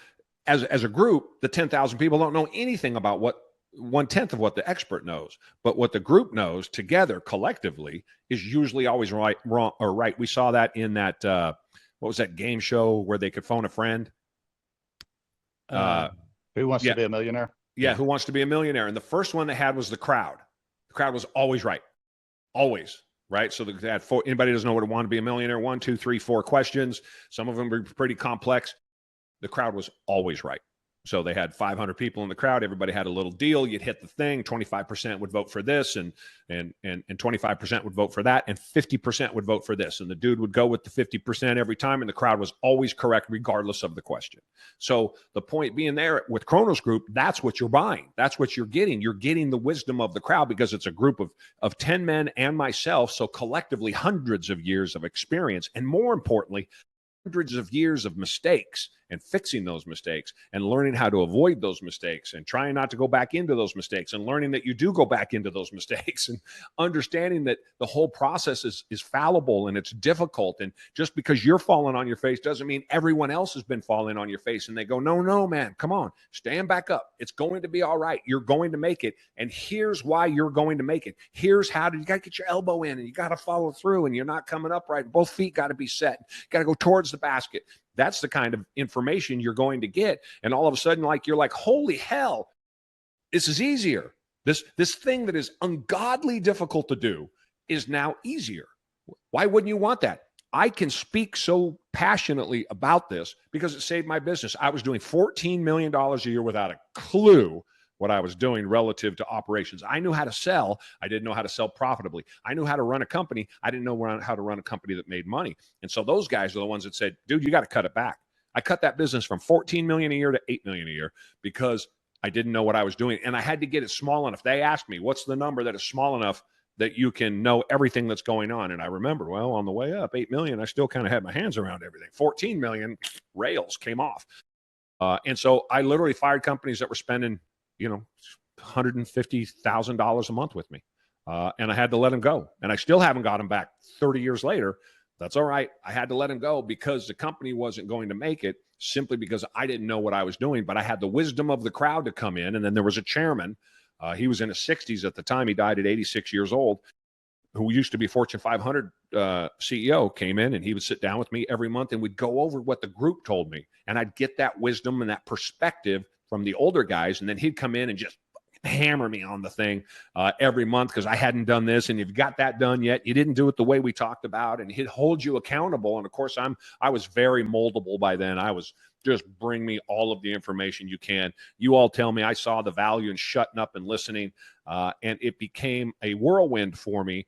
as a group, the 10,000 people don't know anything about what 1/10 of what the expert knows, but what the group knows together collectively is usually always right, wrong, or right. We saw that in that, what was that game show where they could phone a friend? Who Wants to Be a Millionaire? Yeah, Who Wants to Be a Millionaire? And the first one they had was the crowd. The crowd was always right. Always. Right. So they had four. Anybody doesn't know what it want to be a millionaire? 1, 2, 3, 4 questions. Some of them were pretty complex. The crowd was always right. So they had 500 people in the crowd. Everybody had a little deal. You'd hit the thing. 25% would vote for this, and 25% would vote for that, and 50% would vote for this. And the dude would go with the 50% every time, and the crowd was always correct regardless of the question. So the point being there with Kronos Group, that's what you're buying. That's what you're getting. You're getting the wisdom of the crowd because it's a group of 10 men and myself. So collectively, hundreds of years of experience, and more importantly, hundreds of years of mistakes and fixing those mistakes and learning how to avoid those mistakes and trying not to go back into those mistakes and learning that you do go back into those mistakes and understanding that the whole process is fallible and it's difficult. And just because you're falling on your face doesn't mean everyone else has been falling on your face. And they go, no, man, come on, stand back up. It's going to be all right. You're going to make it. And here's why you're going to make it. Here's how you got to get your elbow in, and you got to follow through, and you're not coming up right. Both feet got to be set. You got to go towards the basket. That's the kind of information you're going to get. And all of a sudden, you're like, holy hell, this is easier. This thing that is ungodly difficult to do is now easier. Why wouldn't you want that? I can speak so passionately about this because it saved my business. I was doing $14 million a year without a clue what I was doing relative to operations. I knew how to sell. I didn't know how to sell profitably. I knew how to run a company. I didn't know how to run a company that made money. And so those guys are the ones that said, dude, you got to cut it back. I cut that business from 14 million a year to 8 million a year because I didn't know what I was doing. And I had to get it small enough. They asked me, what's the number that is small enough that you can know everything that's going on? And I remember, well, on the way up, 8 million, I still kind of had my hands around everything. 14 million, rails came off. And so I literally fired companies that were spending, $150,000 a month with me. And I had to let them go. And I still haven't got them back 30 years later. That's all right. I had to let him go because the company wasn't going to make it, simply because I didn't know what I was doing. But I had the wisdom of the crowd to come in. And then there was a chairman. He was in his 60s at the time. He died at 86 years old, who used to be Fortune 500 CEO, came in, and he would sit down with me every month, and we'd go over what the group told me. And I'd get that wisdom and that perspective from the older guys. And then he'd come in and just hammer me on the thing every month because I hadn't done this, and you've got that done yet. You didn't do it the way we talked about, and he'd hold you accountable. And of course, I was very moldable by then. I was just, bring me all of the information you can. You all tell me. I saw the value in shutting up and listening, and it became a whirlwind for me.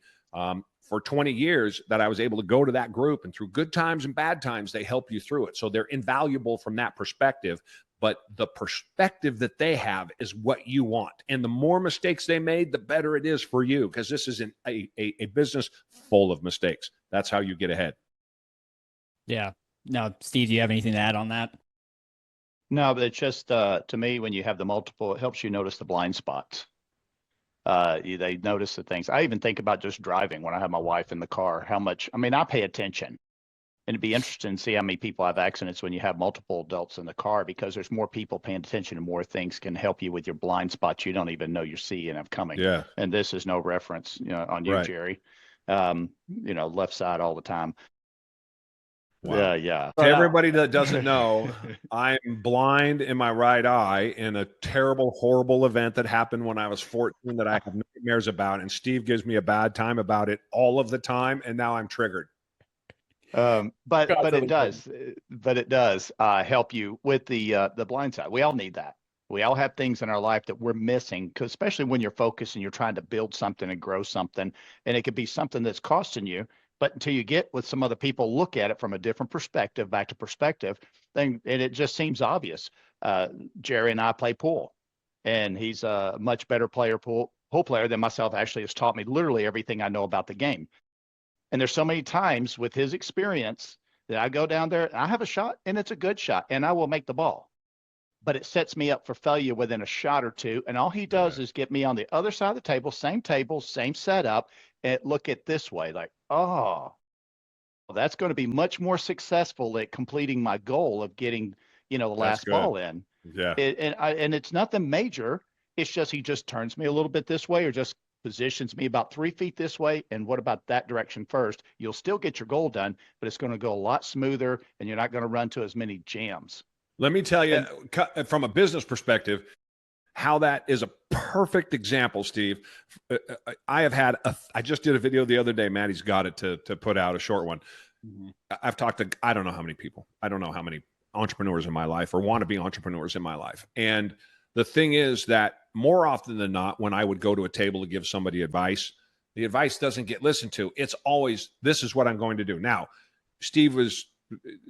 for 20 years that I was able to go to that group, and through good times and bad times, they help you through it. So they're invaluable from that perspective. But the perspective that they have is what you want. And the more mistakes they made, the better it is for you, because this is a business full of mistakes. That's how you get ahead. Yeah. Now, Steve, do you have anything to add on that? No, but it's just, to me, when you have the multiple, it helps you notice the blind spots. They notice the things. I even think about just driving when I have my wife in the car, how much, I mean, I pay attention. And it'd be interesting to see how many people have accidents when you have multiple adults in the car, because there's more people paying attention and more things can help you with your blind spots you don't even know you're seeing and have coming. Yeah. And this is no reference, on you, Right. Jerry. Left side all the time. Wow. Yeah. To everybody that doesn't know, I'm blind in my right eye in a terrible, horrible event that happened when I was 14 that I have nightmares about. And Steve gives me a bad time about it all of the time. And now I'm triggered. But it does help you with the blind side. We all need that. We all have things in our life that we're missing, because especially when you're focused and you're trying to build something and grow something, and it could be something that's costing you. But until you get with some other people, look at it from a different perspective, back to perspective, then and it just seems obvious. Jerry and I play pool, and he's a much better pool player than myself. Actually, has taught me literally everything I know about the game. And there's so many times with his experience that I go down there, and I have a shot, and it's a good shot, and I will make the ball. But it sets me up for failure within a shot or two. And all he does is get me on the other side of the table, same setup, and look at this way, like, oh, well, that's going to be much more successful at completing my goal of getting, the last ball in. Yeah. And it's nothing major. It's just he just turns me a little bit this way, or just positions me about 3 feet this way. And what about that direction first? You'll still get your goal done, but it's going to go a lot smoother, and you're not going to run to as many jams. Let me tell you, from a business perspective, how that is a perfect example, Steve. I just did a video the other day. Maddie's got it to put out a short one. Mm-hmm. I've talked to, I don't know how many people. I don't know how many entrepreneurs in my life or want to be entrepreneurs in my life. And the thing is that more often than not, when I would go to a table to give somebody advice, the advice doesn't get listened to. It's always, this is what I'm going to do. Now, Steve was,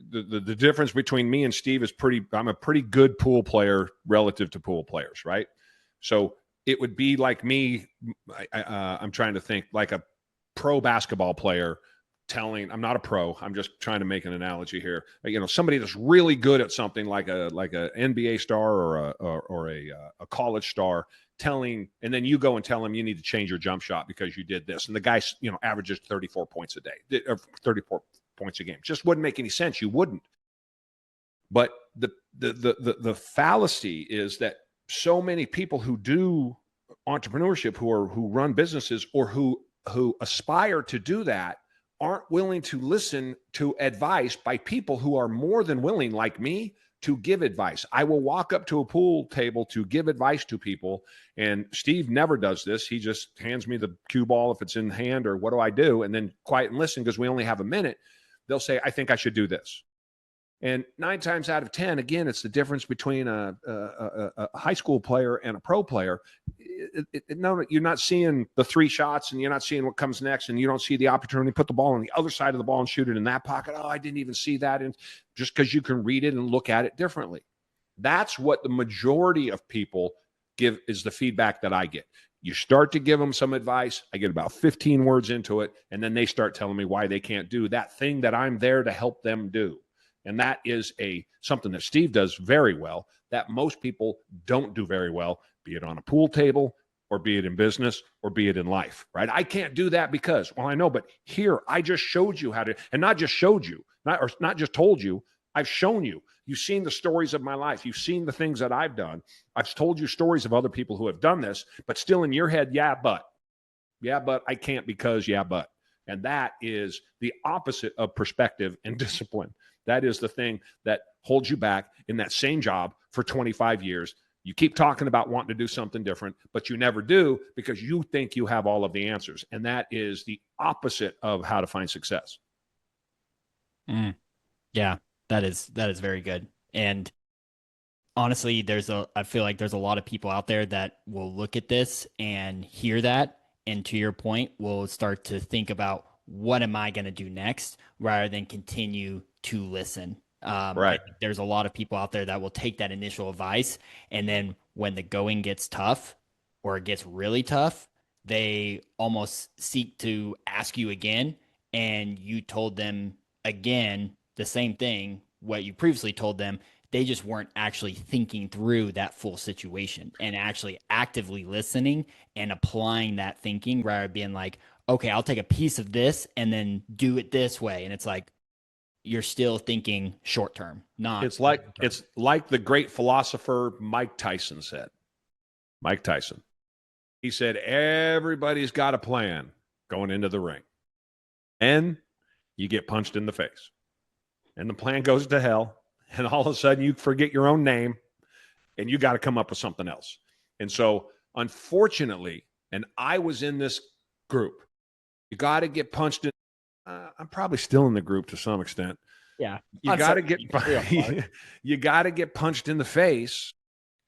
the difference between me and Steve is I'm a pretty good pool player relative to pool players, right? So it would be like me, I'm trying to think, like a pro basketball player I'm not a pro, I'm just trying to make an analogy here. Somebody that's really good at something like a NBA star or a college star and then you go and tell him you need to change your jump shot because you did this. And the guy, averages 34 points a day, or 34 points a game. Just wouldn't make any sense. You wouldn't. But the fallacy is that so many people who do entrepreneurship, who run businesses, or who aspire to do that, aren't willing to listen to advice by people who are more than willing, like me, to give advice. I will walk up to a pool table to give advice to people, and Steve never does this. He just hands me the cue ball if it's in hand, or what do I do? And then quiet and listen, because we only have a minute. They'll say, I think I should do this. And 9 times out of 10, again, it's the difference between a high school player and a pro player. No, you're not seeing the 3 shots, and you're not seeing what comes next, and you don't see the opportunity to put the ball on the other side of the ball and shoot it in that pocket. Oh, I didn't even see that. And just because you can read it and look at it differently. That's what the majority of people give, is the feedback that I get. You start to give them some advice. I get about 15 words into it, and then they start telling me why they can't do that thing that I'm there to help them do. And that is something that Steve does very well, that most people don't do very well, be it on a pool table, or be it in business, or be it in life, right? I can't do that because, well, I know, but here, I just showed you how to, and not just showed you, not just told you, I've shown you. You've seen the stories of my life. You've seen the things that I've done. I've told you stories of other people who have done this, but still in your head, yeah, but I can't because, yeah, but. And that is the opposite of perspective and discipline. That is the thing that holds you back in that same job for 25 years. You keep talking about wanting to do something different, but you never do because you think you have all of the answers. And that is the opposite of how to find success. Yeah, that is very good. And honestly, I feel like there's a lot of people out there that will look at this and hear that and to your point, will start to think about what am I going to do next rather than continue to listen. I Right. think there's a lot of people out there that will take that initial advice, and then when the going gets tough or it gets really tough, they almost seek to ask you again, and you told them again the same thing what you previously told them. They just weren't actually thinking through that full situation and actually actively listening and applying that thinking rather than being like, okay, I'll take a piece of this and then do it this way. And it's like you're still thinking short term, not It's like long term. it's like the great philosopher Mike Tyson said. Mike Tyson. He said, everybody's got a plan going into the ring. And you get punched in the face. And the plan goes to hell. And all of a sudden you forget your own name and you got to come up with something else. And so, unfortunately, and I was in this group, you got to get punched in. I'm probably still in the group to some extent. Yeah. You got to get you got to get punched in the face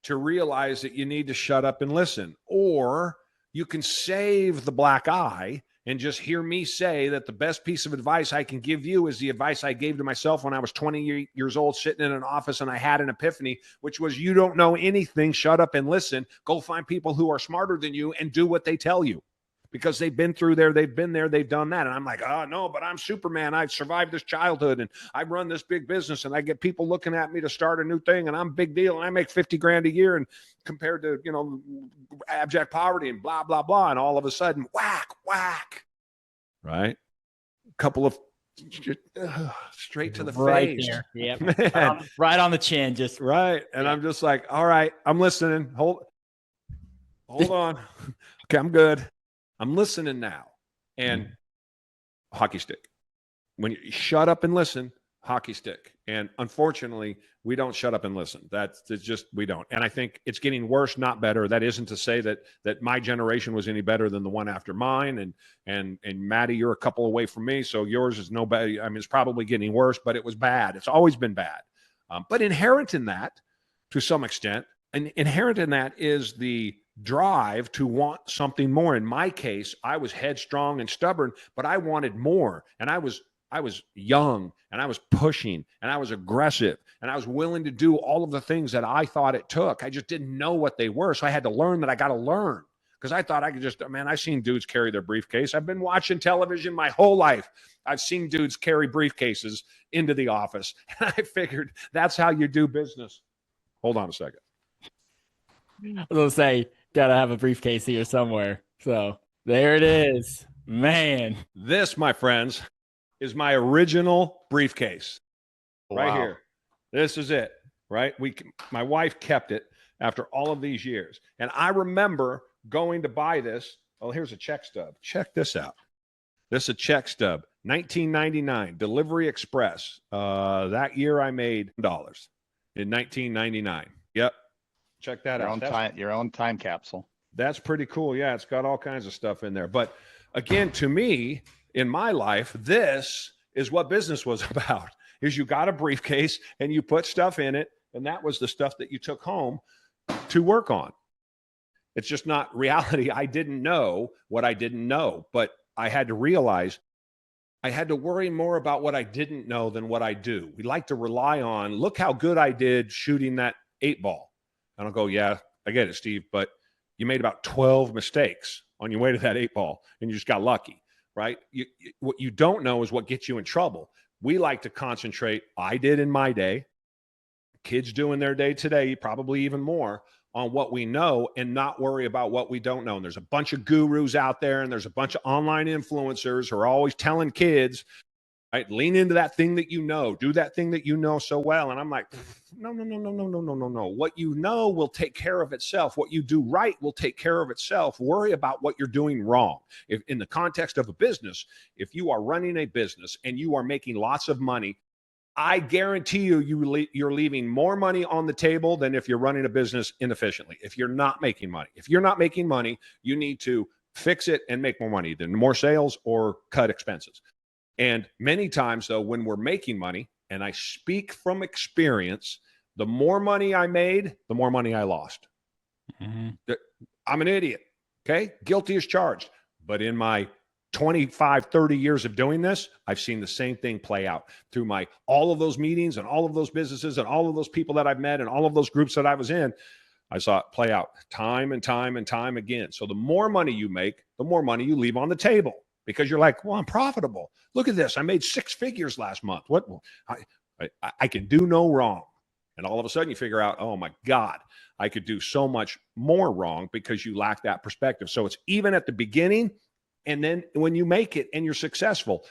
to realize that you need to shut up and listen. Or you can save the black eye and just hear me say that the best piece of advice I can give you is the advice I gave to myself when I was 20 years old, sitting in an office, and I had an epiphany, which was, you don't know anything. Shut up and listen. Go find people who are smarter than you and do what they tell you, because they've been through there. They've been there. They've done that. And I'm like, oh, no, but I'm Superman. I've survived this childhood and I run this big business and I get people looking at me to start a new thing and I'm a big deal and I make 50 grand a year and compared to, abject poverty and blah, blah, blah. And all of a sudden, whack, whack, right? A couple of straight to the right face. there. Yep. Right on the chin. Just right. And yeah. I'm just like, all right, I'm listening. Hold on. Okay, I'm good. I'm listening now. And hockey stick. When you shut up and listen, hockey stick. And unfortunately, we don't shut up and listen. That's just, we don't. And I think it's getting worse, not better. That isn't to say that my generation was any better than the one after mine. And Maddie, you're a couple away from me, so yours is no better. I mean, it's probably getting worse, but it was bad. It's always been bad. But inherent in that, to some extent, and inherent in that is the drive to want something more. In my case, I was headstrong and stubborn, but I wanted more. And I was young and I was pushing and I was aggressive and I was willing to do all of the things that I thought it took. I just didn't know what they were. So I had to learn that I got to learn, because I thought I could just, man, I've seen dudes carry their briefcase. I've been watching television my whole life. I've seen dudes carry briefcases into the office. And I figured that's how you do business. Hold on a second. I was going to say, got to have a briefcase here somewhere. So there it is, man. This, my friends, is my original briefcase. Wow. Right here. This is it, right? My wife kept it after all of these years. And I remember going to buy this. Oh, here's a check stub. Check this out. This is a check stub. 1999, Delivery Express. That year I made $1 in 1999. Yep. Check that out. Your own time capsule. That's pretty cool. Yeah, it's got all kinds of stuff in there. But again, to me, in my life, this is what business was about. Is you got a briefcase and you put stuff in it, and that was the stuff that you took home to work on. It's just not reality. I didn't know what I didn't know, but I had to realize I had to worry more about what I didn't know than what I do. We like to rely on, look how good I did shooting that 8-ball. And I'll go, yeah, I get it, Steve, but you made about 12 mistakes on your way to that 8-ball and you just got lucky, right? What you don't know is what gets you in trouble. We like to concentrate, I did in my day, kids do in their day today, probably even more, on what we know and not worry about what we don't know. And there's a bunch of gurus out there and there's a bunch of online influencers who are always telling kids, right, lean into that thing that you know, do that thing that you know so well. And I'm like, no. What you know will take care of itself. What you do right will take care of itself. Worry about what you're doing wrong. If in the context of a business, if you are running a business and you are making lots of money, I guarantee you're leaving more money on the table than if you're running a business inefficiently. If you're not making money, you need to fix it and make more money, either more sales or cut expenses. And many times, though, when we're making money, and I speak from experience, the more money I made, the more money I lost. Mm-hmm. I'm an idiot. Okay. Guilty as charged. But in my 25, 30 years of doing this, I've seen the same thing play out through all of those meetings and all of those businesses and all of those people that I've met and all of those groups that I was in. I saw it play out time and time and time again. So the more money you make, the more money you leave on the table, because you're like, well, I'm profitable. Look at this. I made 6 figures last month. What? I can do no wrong. And all of a sudden you figure out, oh my God, I could do so much more wrong because you lack that perspective. So it's even at the beginning, and then when you make it and you're successful,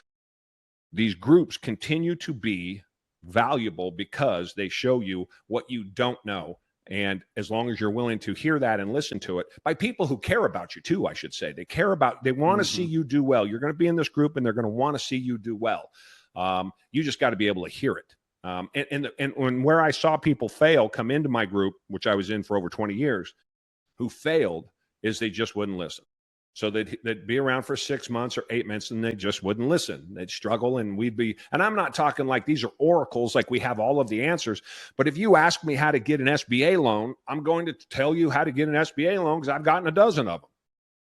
these groups continue to be valuable because they show you what you don't know. And as long as you're willing to hear that and listen to it by people who care about you too, I should say, they want to see you do well. You're going to be in this group and they're going to want to see you do well. You just got to be able to hear it. And where I saw people fail come into my group, which I was in for over 20 years, who failed is they just wouldn't listen. So they'd be around for 6 months or 8 months and they just wouldn't listen. They'd struggle, and and I'm not talking like these are oracles, like we have all of the answers. But if you ask me how to get an SBA loan, I'm going to tell you how to get an SBA loan because I've gotten a dozen of them.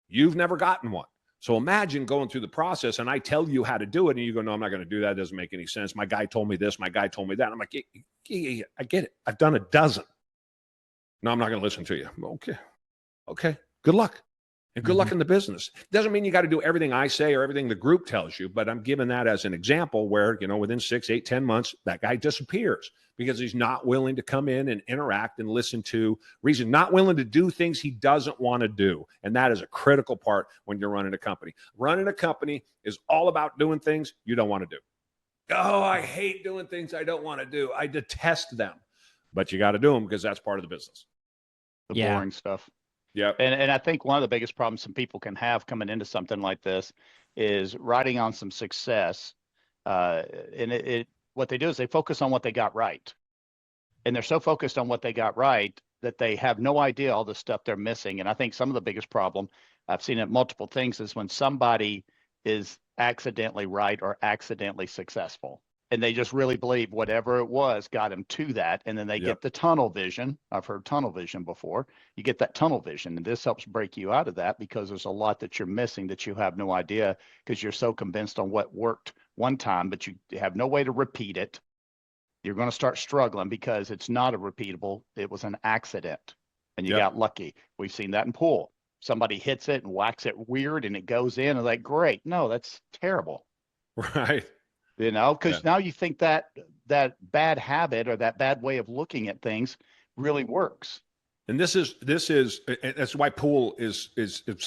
You've never gotten one. So imagine going through the process and I tell you how to do it and you go, no, I'm not going to do that. It doesn't make any sense. My guy told me this. My guy told me that. I'm like, yeah, I get it. I've done a dozen. No, I'm not going to listen to you. Okay. Good luck. And good luck in the business. Doesn't mean you got to do everything I say or everything the group tells you, but I'm giving that as an example where, within 6, 8, 10 months, that guy disappears because he's not willing to come in and interact and listen to reason, not willing to do things he doesn't want to do. And that is a critical part when you're running a company. Running a company is all about doing things you don't want to do. Oh, I hate doing things I don't want to do. I detest them, but you got to do them because that's part of the business. The boring stuff. Yeah. And I think one of the biggest problems some people can have coming into something like this is riding on some success. And what they do is they focus on what they got right. And they're so focused on what they got right that they have no idea all the stuff they're missing. And I think some of the biggest problem, I've seen it multiple things, is when somebody is accidentally right or accidentally successful. And they just really believe whatever it was got them to that. And then they get the tunnel vision. I've heard tunnel vision before. You get that tunnel vision. And this helps break you out of that because there's a lot that you're missing that you have no idea because you're so convinced on what worked one time, but you have no way to repeat it. You're going to start struggling because it's not a repeatable. It was an accident and you got lucky. We've seen that in pool. Somebody hits it and whacks it weird and it goes in and like, great. No, that's terrible. Right. Because now you think that bad habit or that bad way of looking at things really works. And that's why pool is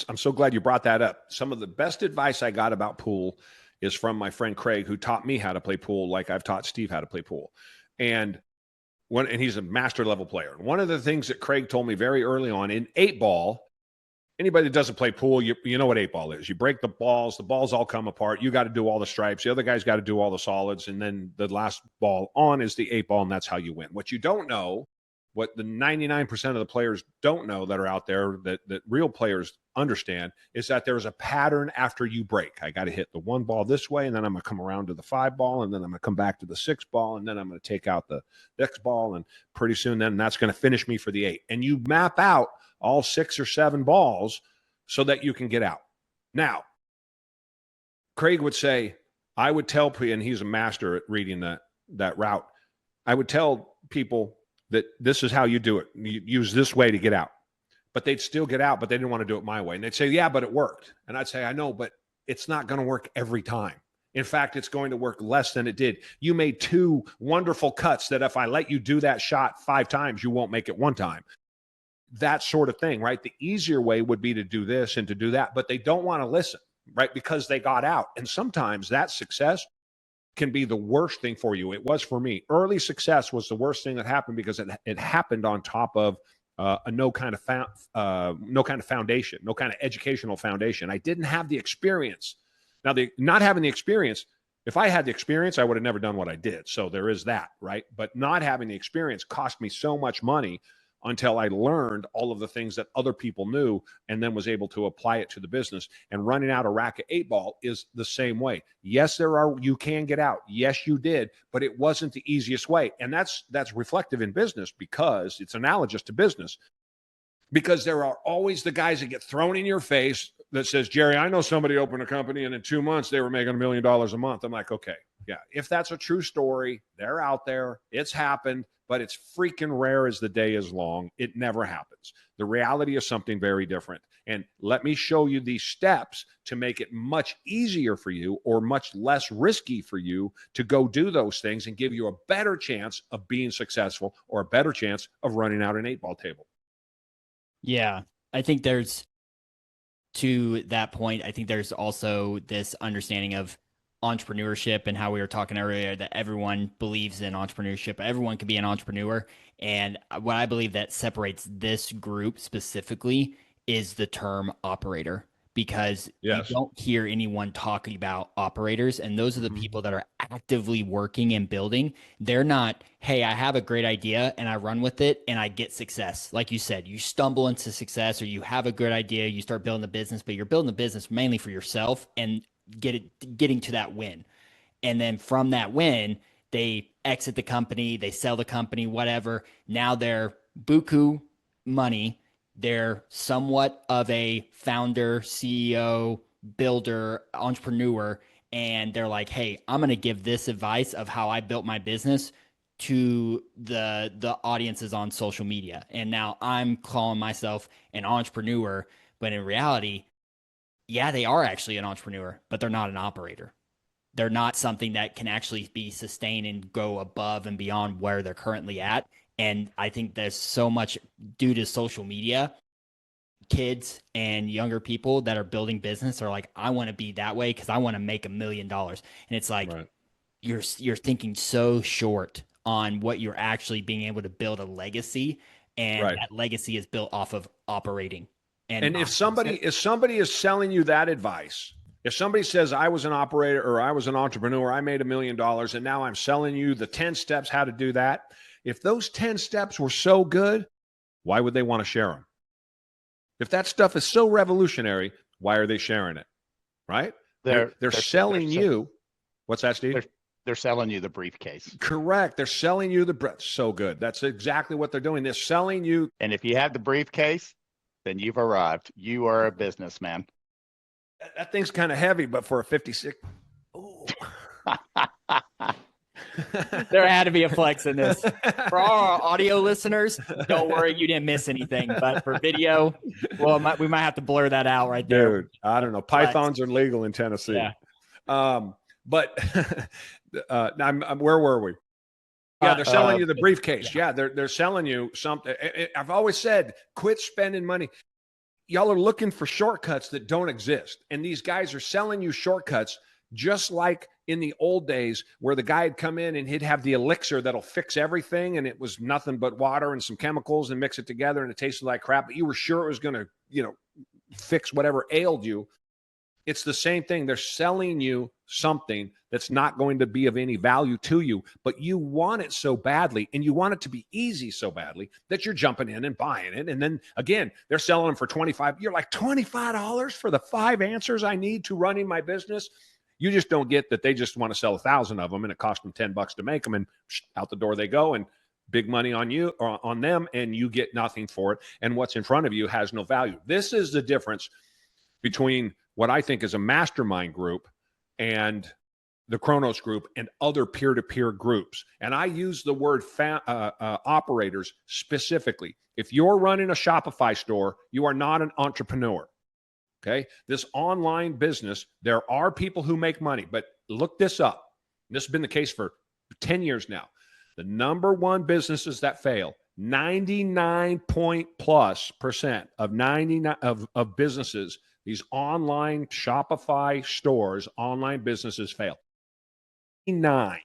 I'm so glad you brought that up. Some of the best advice I got about pool is from my friend Craig, who taught me how to play pool like I've taught Steve how to play pool. And he's a master level player. One of the things that Craig told me very early on in 8-ball, anybody that doesn't play pool, you know what 8-ball is. You break the balls all come apart. You got to do all the stripes. The other guy's got to do all the solids. And then the last ball on is the 8-ball, and that's how you win. What you don't know, what the 99% of the players don't know that are out there that real players understand, is that there's a pattern after you break. I got to hit the 1 ball this way, and then I'm going to come around to the 5 ball, and then I'm going to come back to the 6 ball, and then I'm going to take out the next ball, and pretty soon then that's going to finish me for the 8. And you map out all 6 or 7 balls so that you can get out. Now, Craig would say, I would tell people, and he's a master at reading that route, I would tell people that this is how you do it. You use this way to get out. But they'd still get out, but they didn't want to do it my way. And they'd say, yeah, but it worked. And I'd say, I know, but it's not going to work every time. In fact, it's going to work less than it did. You made 2 wonderful cuts that if I let you do that shot 5 times, you won't make it 1 time. That sort of thing, right? The easier way would be to do this and to do that, but they don't want to listen, right? Because they got out. And sometimes that success can be the worst thing for you. It was for me. Early success was the worst thing that happened because it happened on top of no kind of foundation, no kind of educational foundation. I didn't have the experience. Now, not having the experience, if I had the experience, I would have never done what I did. So there is that, right? But not having the experience cost me so much money until I learned all of the things that other people knew and then was able to apply it to the business. And running out a rack of 8-ball is the same way. Yes, you can get out. Yes, you did, but it wasn't the easiest way. And that's reflective in business because it's analogous to business, because there are always the guys that get thrown in your face that says, Jerry, I know somebody opened a company and in 2 months they were making $1 million a month. I'm like, okay, yeah, if that's a true story, they're out there, it's happened, but it's freaking rare as the day is long. It never happens. The reality is something very different. And let me show you these steps to make it much easier for you or much less risky for you to go do those things and give you a better chance of being successful or a better chance of running out an 8-ball table. Yeah, I think there's, to that point, I think there's also this understanding of entrepreneurship and how we were talking earlier that everyone believes in entrepreneurship. Everyone can be an entrepreneur. And what I believe that separates this group specifically is the term operator, because Yes. you don't hear anyone talking about operators. And those are the people that are actively working and building. They're not, hey, I have a great idea and I run with it and I get success. Like you said, you stumble into success, or you have a good idea, you start building the business, but you're building the business mainly for yourself and getting to that win. And then from that win, they exit the company, they sell the company, whatever. Now they're buku money. They're somewhat of a founder, CEO, builder, entrepreneur, and they're like, hey, I'm going to give this advice of how I built my business to the audiences on social media. And now I'm calling myself an entrepreneur, but in reality, yeah, they are actually an entrepreneur, but they're not an operator. They're not something that can actually be sustained and go above and beyond where they're currently at. And I think there's so much due to social media. Kids and younger people that are building business are like, I want to be that way because I want to make $1 million. And it's like, Right. you're thinking so short on what you're actually being able to build a legacy. And Right. that legacy is built off of operating. And if somebody is selling you that advice, if somebody says I was an operator or I was an entrepreneur, I made $1 million, and now I'm selling you the 10 steps how to do that. If those 10 steps were so good, why would they want to share them? If that stuff is so revolutionary, why are they sharing it? Right? They're selling you. What's that, Steve? They're selling you the briefcase. Correct. They're selling you the breath. So good. That's exactly what they're doing. They're selling you. And if you have the briefcase, then you've arrived. You are a businessman. That thing's kind of heavy, but for a 56. Oh. There had to be a flex in this. For all our audio listeners, don't worry, you didn't miss anything. But for video, well, we might have to blur that out right there. Dude, I don't know. Pythons are legal in Tennessee. Yeah. But where were we? Yeah, they're selling you the briefcase. Yeah, they're selling you something. I've always said, quit spending money. Y'all are looking for shortcuts that don't exist. And these guys are selling you shortcuts just like in the old days where the guy had come in and he'd have the elixir that'll fix everything. And it was nothing but water and some chemicals and mix it together and it tasted like crap. But you were sure it was going to, fix whatever ailed you. It's the same thing. They're selling you something that's not going to be of any value to you, but you want it so badly and you want it to be easy so badly that you're jumping in and buying it. And then again, they're selling them for $25. You're like, $25 for the 5 answers I need to running my business. You just don't get that they just want to sell 1,000 of them and it cost them $10 to make them and out the door they go, and big money on you or on them, and you get nothing for it. And what's in front of you has no value. This is the difference between what I think is a mastermind group and the Kronos Group and other peer-to-peer groups. And I use the word operators specifically. If you're running a Shopify store, you are not an entrepreneur. Okay. This online business, there are people who make money, but look this up. This has been the case for 10 years now. The number one businesses that fail, 99% of businesses, these online Shopify stores, online businesses fail. 9.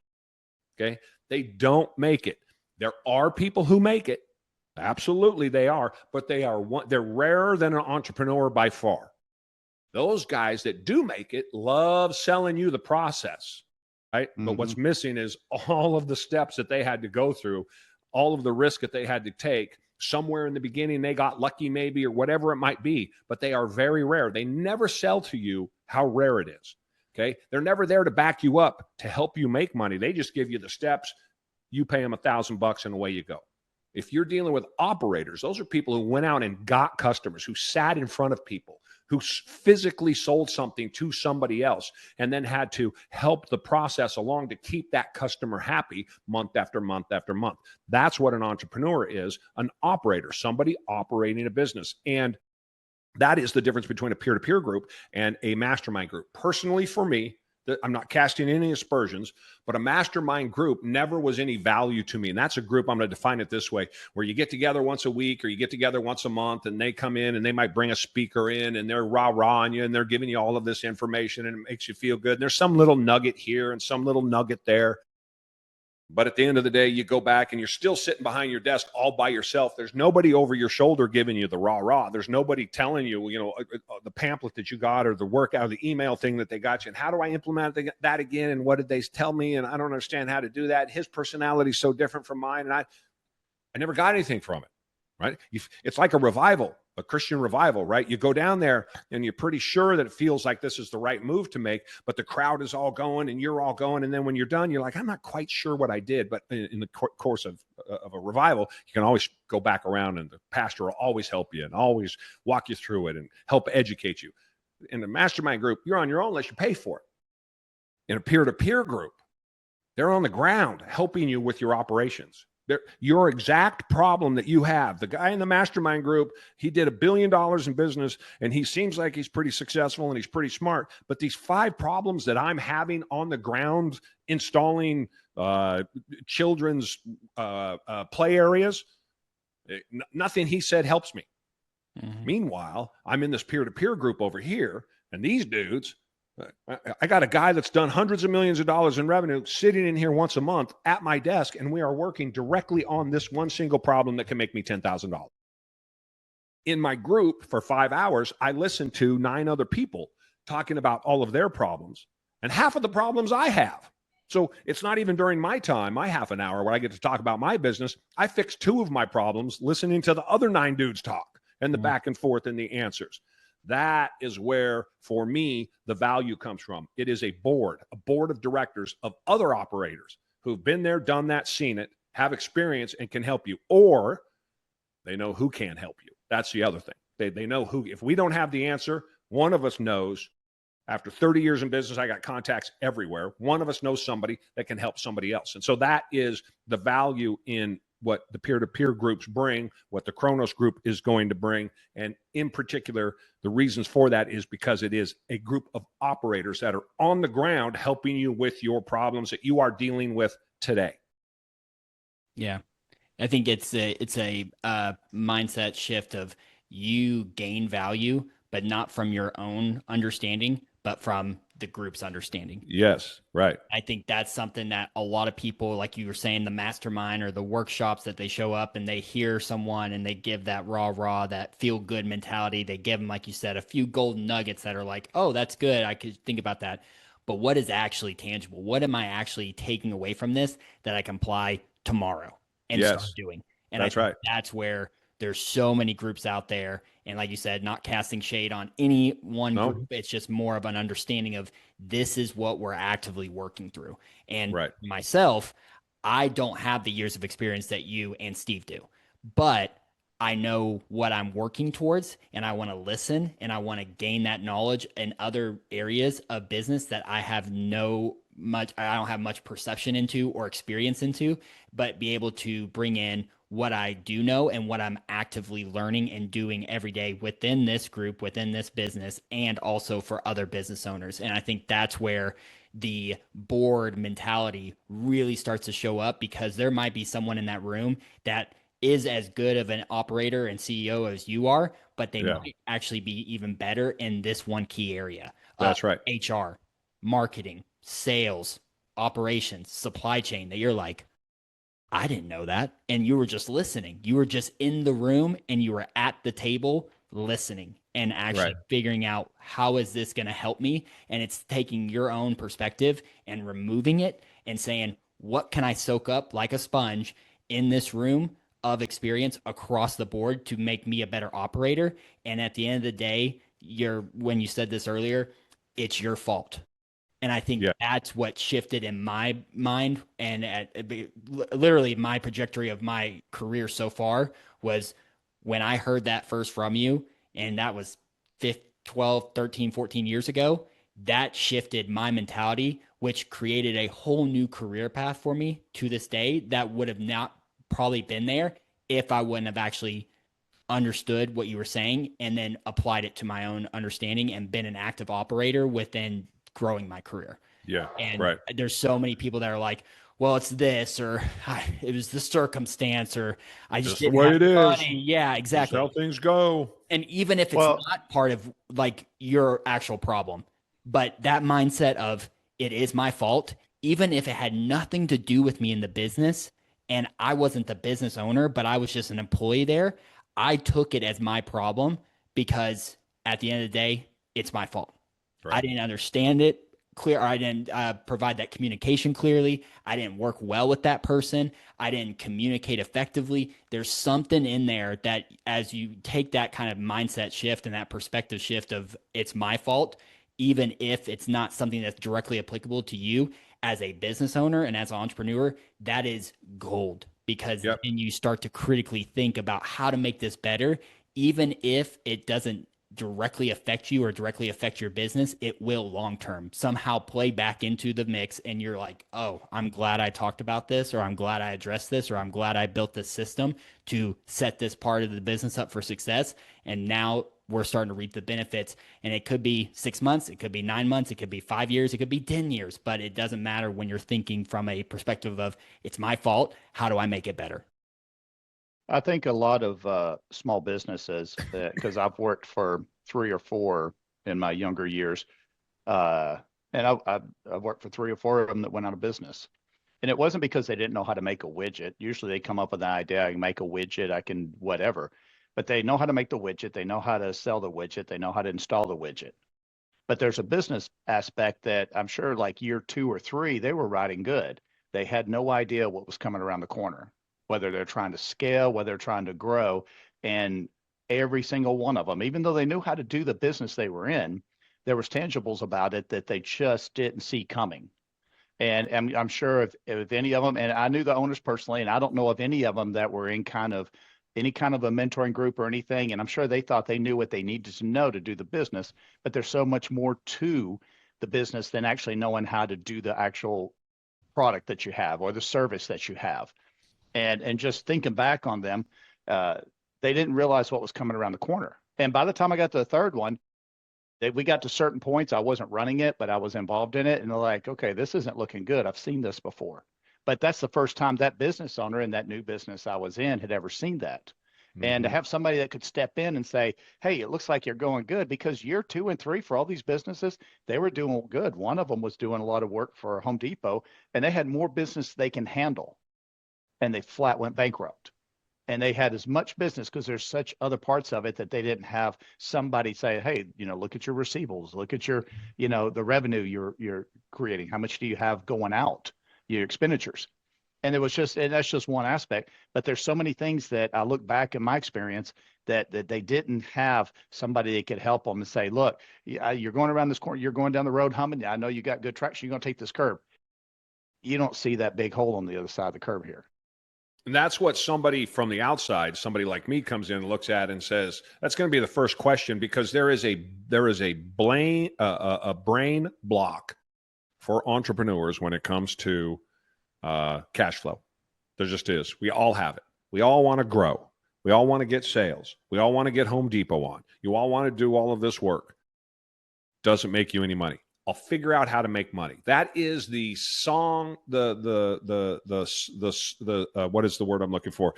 Okay. They don't make it. There are people who make it. Absolutely they are, but they're rarer than an entrepreneur by far. Those guys that do make it love selling you the process, right? Mm-hmm. But what's missing is all of the steps that they had to go through, all of the risk that they had to take. Somewhere in the beginning, they got lucky maybe, or whatever it might be, but they are very rare. They never sell to you how rare it is, okay? They're never there to back you up, to help you make money. They just give you the steps. You pay them $1,000 and away you go. If you're dealing with operators, those are people who went out and got customers, who sat in front of people, who physically sold something to somebody else and then had to help the process along to keep that customer happy month after month after month. That's what an entrepreneur is, an operator, somebody operating a business. And that is the difference between a peer-to-peer group and a mastermind group. Personally, for me, I'm not casting any aspersions, but a mastermind group never was any value to me. And that's a group, I'm going to define it this way, where you get together once a week or you get together once a month and they come in and they might bring a speaker in and they're rah-rahing you and they're giving you all of this information and it makes you feel good. And there's some little nugget here and some little nugget there. But at the end of the day, you go back and you're still sitting behind your desk all by yourself. There's nobody over your shoulder giving you the rah-rah. There's nobody telling you, the pamphlet that you got or the workout or the email thing that they got you. And how do I implement that again? And what did they tell me? And I don't understand how to do that. His personality is so different from mine. And I never got anything from it, right? It's like a revival, a Christian revival, right? You go down there and you're pretty sure that it feels like this is the right move to make, but the crowd is all going and you're all going. And then when you're done, you're like, I'm not quite sure what I did. But in the course of a revival, you can always go back around and the pastor will always help you and always walk you through it and help educate you. In a mastermind group, you're on your own unless you pay for it. In a peer-to-peer group, they're on the ground helping you with your operations. Your exact problem that you have. The guy in the mastermind group, he did $1 billion in business and he seems like he's pretty successful and he's pretty smart. But these 5 problems that I'm having on the ground installing children's play areas, nothing he said helps me. Mm-hmm. Meanwhile, I'm in this peer-to-peer group over here and these dudes, I got a guy that's done hundreds of millions of dollars in revenue sitting in here once a month at my desk, and we are working directly on this one single problem that can make me $10,000. In my group for 5 hours, I listened to 9 other people talking about all of their problems and half of the problems I have. So it's not even during my time, my half an hour where I get to talk about my business. I fixed 2 of my problems listening to the other 9 dudes talk and the back and forth and the answers. That is where, for me, the value comes from. It is a board of directors of other operators who've been there, done that, seen it, have experience, and can help you. Or they know who can help you. That's the other thing. They know who. If we don't have the answer, one of us knows. After 30 years in business, I got contacts everywhere. One of us knows somebody that can help somebody else. And so that is the value in what the peer-to-peer groups bring, what the Kronos Group is going to bring. And in particular, the reasons for that is because it is a group of operators that are on the ground helping you with your problems that you are dealing with today. Yeah. I think it's a mindset shift of you gain value, but not from your own understanding, but from the group's understanding. Yes, right. I think that's something that a lot of people, like you were saying, the mastermind or the workshops that they show up and they hear someone and they give that raw, that feel good mentality. They give them, like you said, a few golden nuggets that are like, oh, that's good. I could think about that. But what is actually tangible? What am I actually taking away from this that I can apply tomorrow and start doing? And that's right. That's where there's so many groups out there. And like you said, not casting shade on any one group. It's just more of an understanding of this is what we're actively working through. And myself, I don't have the years of experience that you and Steve do, but I know what I'm working towards and I want to listen and I want to gain that knowledge in other areas of business that I don't have much perception into or experience into, but be able to bring in what I do know and what I'm actively learning and doing every day within this group, within this business, and also for other business owners. And I think that's where the board mentality really starts to show up, because there might be someone in that room that is as good of an operator and CEO as you are, but they might actually be even better in this one key area. That's right. HR, marketing, sales, operations, supply chain, that you're like, I didn't know that. And you were just listening. You were just in the room and you were at the table listening and actually figuring out, how is this going to help me? And it's taking your own perspective and removing it and saying, what can I soak up like a sponge in this room of experience across the board to make me a better operator? And at the end of the day, when you said this earlier, it's your fault. And I think that's what shifted in my mind, and literally my trajectory of my career so far was when I heard that first from you, and that was 12, 13, 14 years ago, that shifted my mentality, which created a whole new career path for me to this day that would have not probably been there if I wouldn't have actually understood what you were saying and then applied it to my own understanding and been an active operator within growing my career. Yeah. And Right. there's so many people that are like, well, it's this, or it was the circumstance, or I just Just the didn't way have it the is. money. Yeah, That's exactly. how things go. And even if it's Well, not part of like your actual problem, but that mindset of it is my fault, even if it had nothing to do with me in the business and I wasn't the business owner, but I was just an employee there, I took it as my problem because at the end of the day, it's my fault. I Right. didn't understand it clear. I didn't provide that communication clearly. I didn't work well with that person. I didn't communicate effectively. There's something in there that as you take that kind of mindset shift and that perspective shift of it's my fault, even if it's not something that's directly applicable to you as a business owner and as an entrepreneur, that is gold because Yep. then you start to critically think about how to make this better, even if it doesn't directly affect you or directly affect your business, it will long term somehow play back into the mix. And you're like, oh, I'm glad I talked about this, or I'm glad I addressed this, or I'm glad I built this system to set this part of the business up for success. And now we're starting to reap the benefits. And it could be 6 months, it could be 9 months, it could be 5 years, it could be 10 years, but it doesn't matter when you're thinking from a perspective of it's my fault. How do I make it better? I think a lot of small businesses, because I've worked for 3 or 4 in my younger years, uh, and I've worked for 3 or 4 of them that went out of business. And it wasn't because they didn't know how to make a widget. Usually they come up with an idea, I can make a widget, I can whatever. But they know how to make the widget, they know how to sell the widget, they know how to install the widget. But there's a business aspect that I'm sure like year 2 or 3, they were riding good. They had no idea what was coming around the corner, whether they're trying to scale, whether they're trying to grow. And every single one of them, even though they knew how to do the business they were in, there was tangibles about it that they just didn't see coming. And I'm sure if any of them, and I knew the owners personally, and I don't know of any of them that were in any kind of a mentoring group or anything. And I'm sure they thought they knew what they needed to know to do the business, but there's so much more to the business than actually knowing how to do the actual product that you have or the service that you have. And just thinking back on them, uh, they didn't realize what was coming around the corner. And by the time I got to the third one, we got to certain points. I wasn't running it, but I was involved in it. And they're like, okay, this isn't looking good. I've seen this before. But that's the first time that business owner in that new business I was in had ever seen that. And to Mhm. have somebody that could step in and say, hey, it looks like you're going good, because year 2 and 3 for all these businesses, they were doing good. One of them was doing a lot of work for Home Depot, and they had more business they can handle, and they flat went bankrupt. And they had as much business because there's such other parts of it that they didn't have somebody say, hey, look at your receivables, look at your, the revenue you're creating. How much do you have going out, your expenditures? And that's just one aspect, but there's so many things that I look back in my experience that they didn't have somebody that could help them and say, look, you're going around this corner, you're going down the road humming. I know you got good traction. You're going to take this curb. You don't see that big hole on the other side of the curb here. And that's what somebody from the outside, somebody like me, comes in and looks at and says, that's going to be the first question, because there is a brain block for entrepreneurs when it comes to cash flow. There just is. We all have it. We all want to grow. We all want to get sales. We all want to get Home Depot on. You all want to do all of this work. Doesn't make you any money. I'll figure out how to make money. That is the song, the what is the word I'm looking for?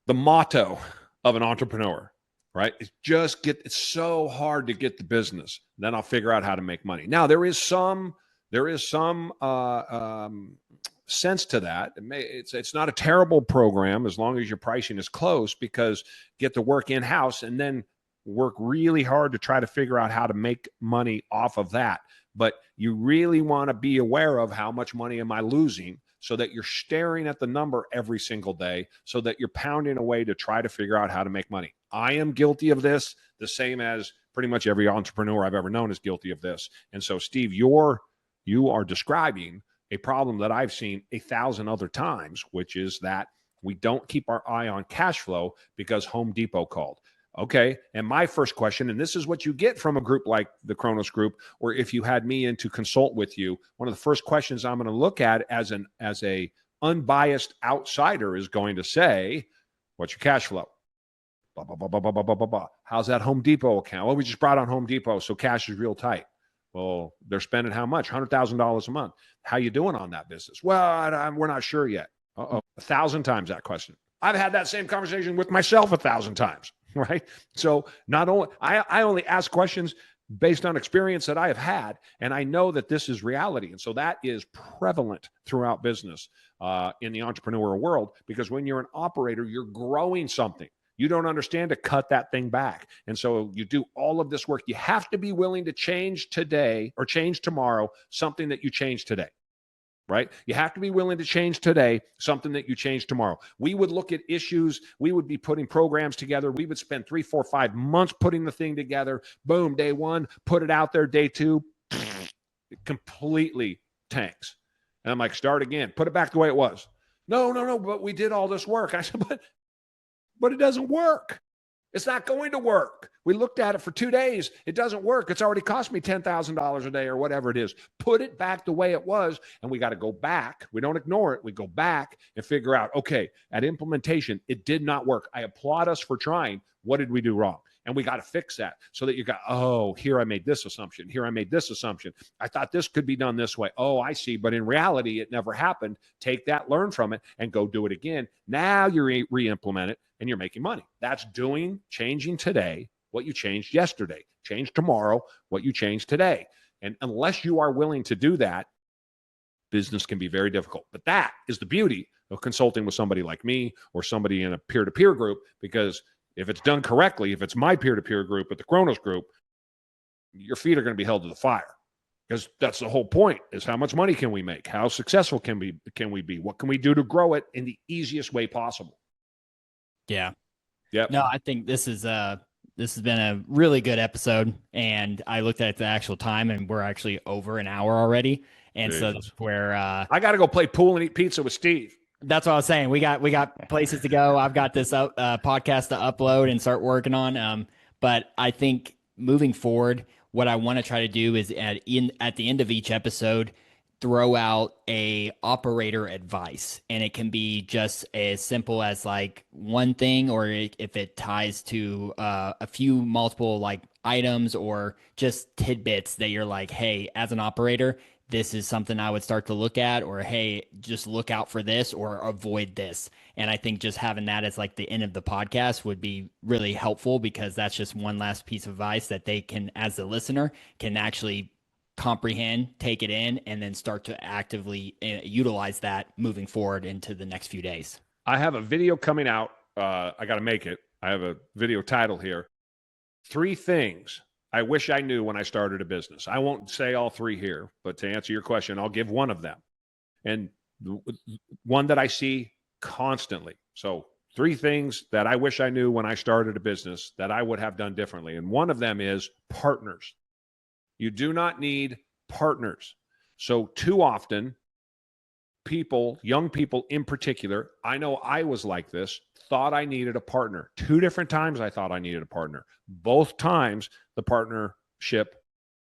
The motto of an entrepreneur, right? It's so hard to get the business. Then I'll figure out how to make money. Now there is some sense to that. It's not a terrible program as long as your pricing is close, because get the work in-house and then work really hard to try to figure out how to make money off of that. But you really want to be aware of how much money am I losing, so that you're staring at the number every single day, so that you're pounding away to try to figure out how to make money. I am guilty of this, the same as pretty much every entrepreneur I've ever known is guilty of this. And so, Steve, you are describing a problem that I've seen 1,000 other times, which is that we don't keep our eye on cash flow because Home Depot called. Okay. And my first question, and this is what you get from a group like the Kronos Group, or if you had me in to consult with you, one of the first questions I'm going to look at as a unbiased outsider is going to say, what's your cash flow? Blah, blah, blah, blah, blah, blah, blah, blah, blah. How's that Home Depot account? Well, we just brought on Home Depot, so cash is real tight. Well, they're spending how much? $100,000 a month. How you doing on that business? Well, we're not sure yet. 1,000 times that question. I've had that same conversation with myself 1,000 times, right? So not only, I only ask questions based on experience that I have had, and I know that this is reality. And so that is prevalent throughout business in the entrepreneurial world, because when you're an operator, you're growing something. You don't understand to cut that thing back. And so you do all of this work. You have to be willing to change today or change tomorrow something that you change today, right? You have to be willing to change today something that you change tomorrow. We would look at issues. We would be putting programs together. We would spend 3, 4, 5 months putting the thing together. Boom, day one, put it out there. Day two, it completely tanks. And I'm like, start again. Put it back the way it was. No, but we did all this work. I said, but it doesn't work. It's not going to work. We looked at it for 2 days. It doesn't work. It's already cost me $10,000 a day or whatever it is. Put it back the way it was. And we got to go back. We don't ignore it. We go back and figure out, okay, at implementation, it did not work. I applaud us for trying. What did we do wrong? And we got to fix that so that you got, oh, here I made this assumption. Here I made this assumption. I thought this could be done this way. Oh, I see. But in reality, it never happened. Take that, learn from it, and go do it again. Now you re-implement it and you're making money. That's changing today what you changed yesterday. Change tomorrow what you changed today. And unless you are willing to do that, business can be very difficult. But that is the beauty of consulting with somebody like me or somebody in a peer-to-peer group, because if it's done correctly, if it's my peer-to-peer group at the Kronos Group, your feet are going to be held to the fire, because that's the whole point, is how much money can we make? How successful can we be? What can we do to grow it in the easiest way possible? Yeah. Yep. No, I think this has been a really good episode, and I looked at the actual time, and we're actually over an hour already. And Jesus. so that's where I got to go play pool and eat pizza with Steve. That's what I was saying. We got places to go. I've got this podcast to upload and start working on. But I think moving forward, what I want to try to do is at the end of each episode, throw out a operator advice, and it can be just as simple as like one thing, or if it ties to a few multiple like items or just tidbits that you're like, hey, as an operator, this is something I would start to look at, or, hey, just look out for this or avoid this. And I think just having that as like the end of the podcast would be really helpful, because that's just one last piece of advice that they can, as the listener, can actually comprehend, take it in, and then start to actively utilize that moving forward into the next few days. I have a video coming out. I got to make it. I have a video title here. 3 things I wish I knew when I started a business. I won't say all 3 here, but to answer your question, I'll give one of them. And one that I see constantly. So 3 things that I wish I knew when I started a business that I would have done differently. And one of them is partners. You do not need partners. So too often, people, young people in particular, I know I was like this, thought I needed a partner. 2 different times I thought I needed a partner. Both times the partnership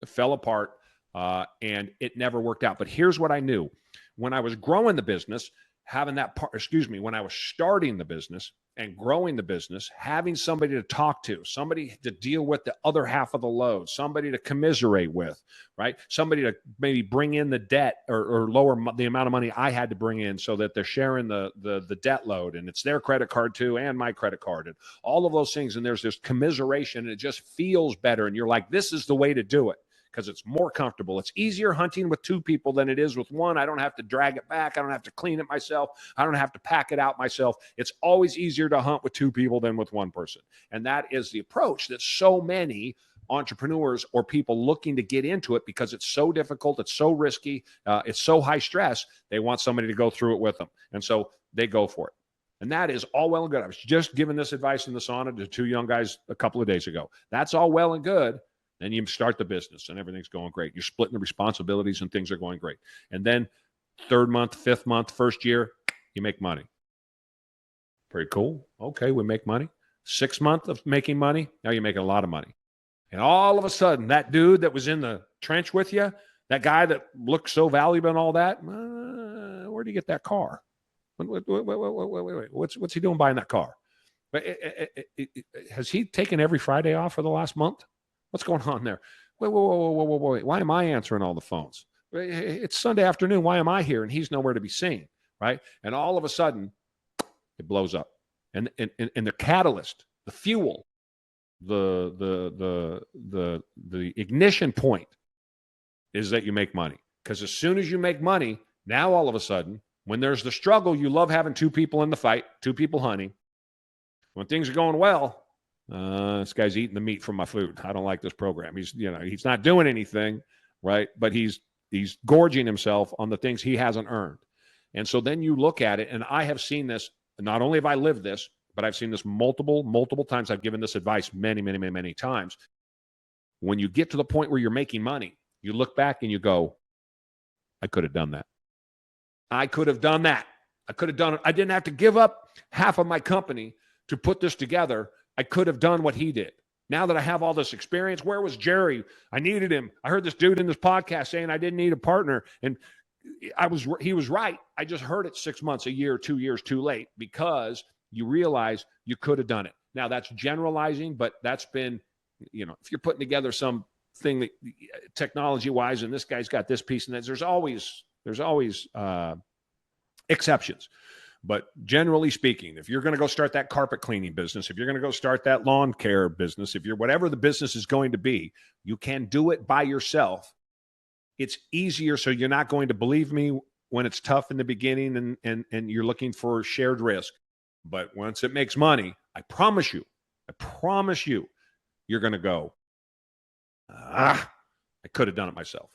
fell apart and it never worked out. But here's what I knew. When I was growing the business, when I was starting the business and growing the business, having somebody to talk to, somebody to deal with the other half of the load, somebody to commiserate with, right? Somebody to maybe bring in the debt or lower the amount of money I had to bring in so that they're sharing the debt load, and it's their credit card too and my credit card and all of those things. And there's this commiseration, and it just feels better. And you're like, this is the way to do it, because it's more comfortable. It's easier hunting with 2 people than it is with 1. I don't have to drag it back. I don't have to clean it myself. I don't have to pack it out myself. It's always easier to hunt with 2 people than with 1 person. And that is the approach that so many entrepreneurs or people looking to get into it, because it's so difficult, it's so risky, it's so high stress, they want somebody to go through it with them. And so they go for it. And that is all well and good. I was just giving this advice in the sauna to 2 young guys a couple of days ago. That's all well and good. Then you start the business and everything's going great. You're splitting the responsibilities and things are going great. And then 3rd month, 5th month, 1st year, you make money. Pretty cool. Okay, we make money. 6 months of making money, now you're making a lot of money. And all of a sudden, that dude that was in the trench with you, that guy that looked so valuable and all that, where'd he get that car? Wait, what's he doing buying that car? Has he taken every Friday off for the last month? What's going on there? Wait. Why am I answering all the phones? It's Sunday afternoon. Why am I here? And he's nowhere to be seen, right? And all of a sudden, it blows up. And the catalyst, the fuel, the ignition point is that you make money. Because as soon as you make money, now all of a sudden, when there's the struggle, you love having two people in the fight, two people hunting. When things are going well, this guy's eating the meat from my food. I don't like this program. He's not doing anything, right? But he's gorging himself on the things he hasn't earned. And so then you look at it, and I have seen this. Not only have I lived this, but I've seen this multiple times. I've given this advice many times. When you get to the point where you're making money, you look back and you go, I could have done that. I could have done that. I could have done it. I didn't have to give up half of my company to put this together. I could have done what he did. Now that I have all this experience, where was Jerry? I needed him. I heard this dude in this podcast saying I didn't need a partner. And he was right. I just heard it 6 months, a year, 2 years too late, because you realize you could have done it. Now that's generalizing, but that's been, if you're putting together something that technology wise, and this guy's got this piece and that, there's always exceptions. But generally speaking, if you're going to go start that carpet cleaning business, if you're going to go start that lawn care business, if you're whatever the business is going to be, you can do it by yourself. It's easier, so you're not going to believe me when it's tough in the beginning and you're looking for shared risk. But once it makes money, I promise you, you're going to go, I could have done it myself.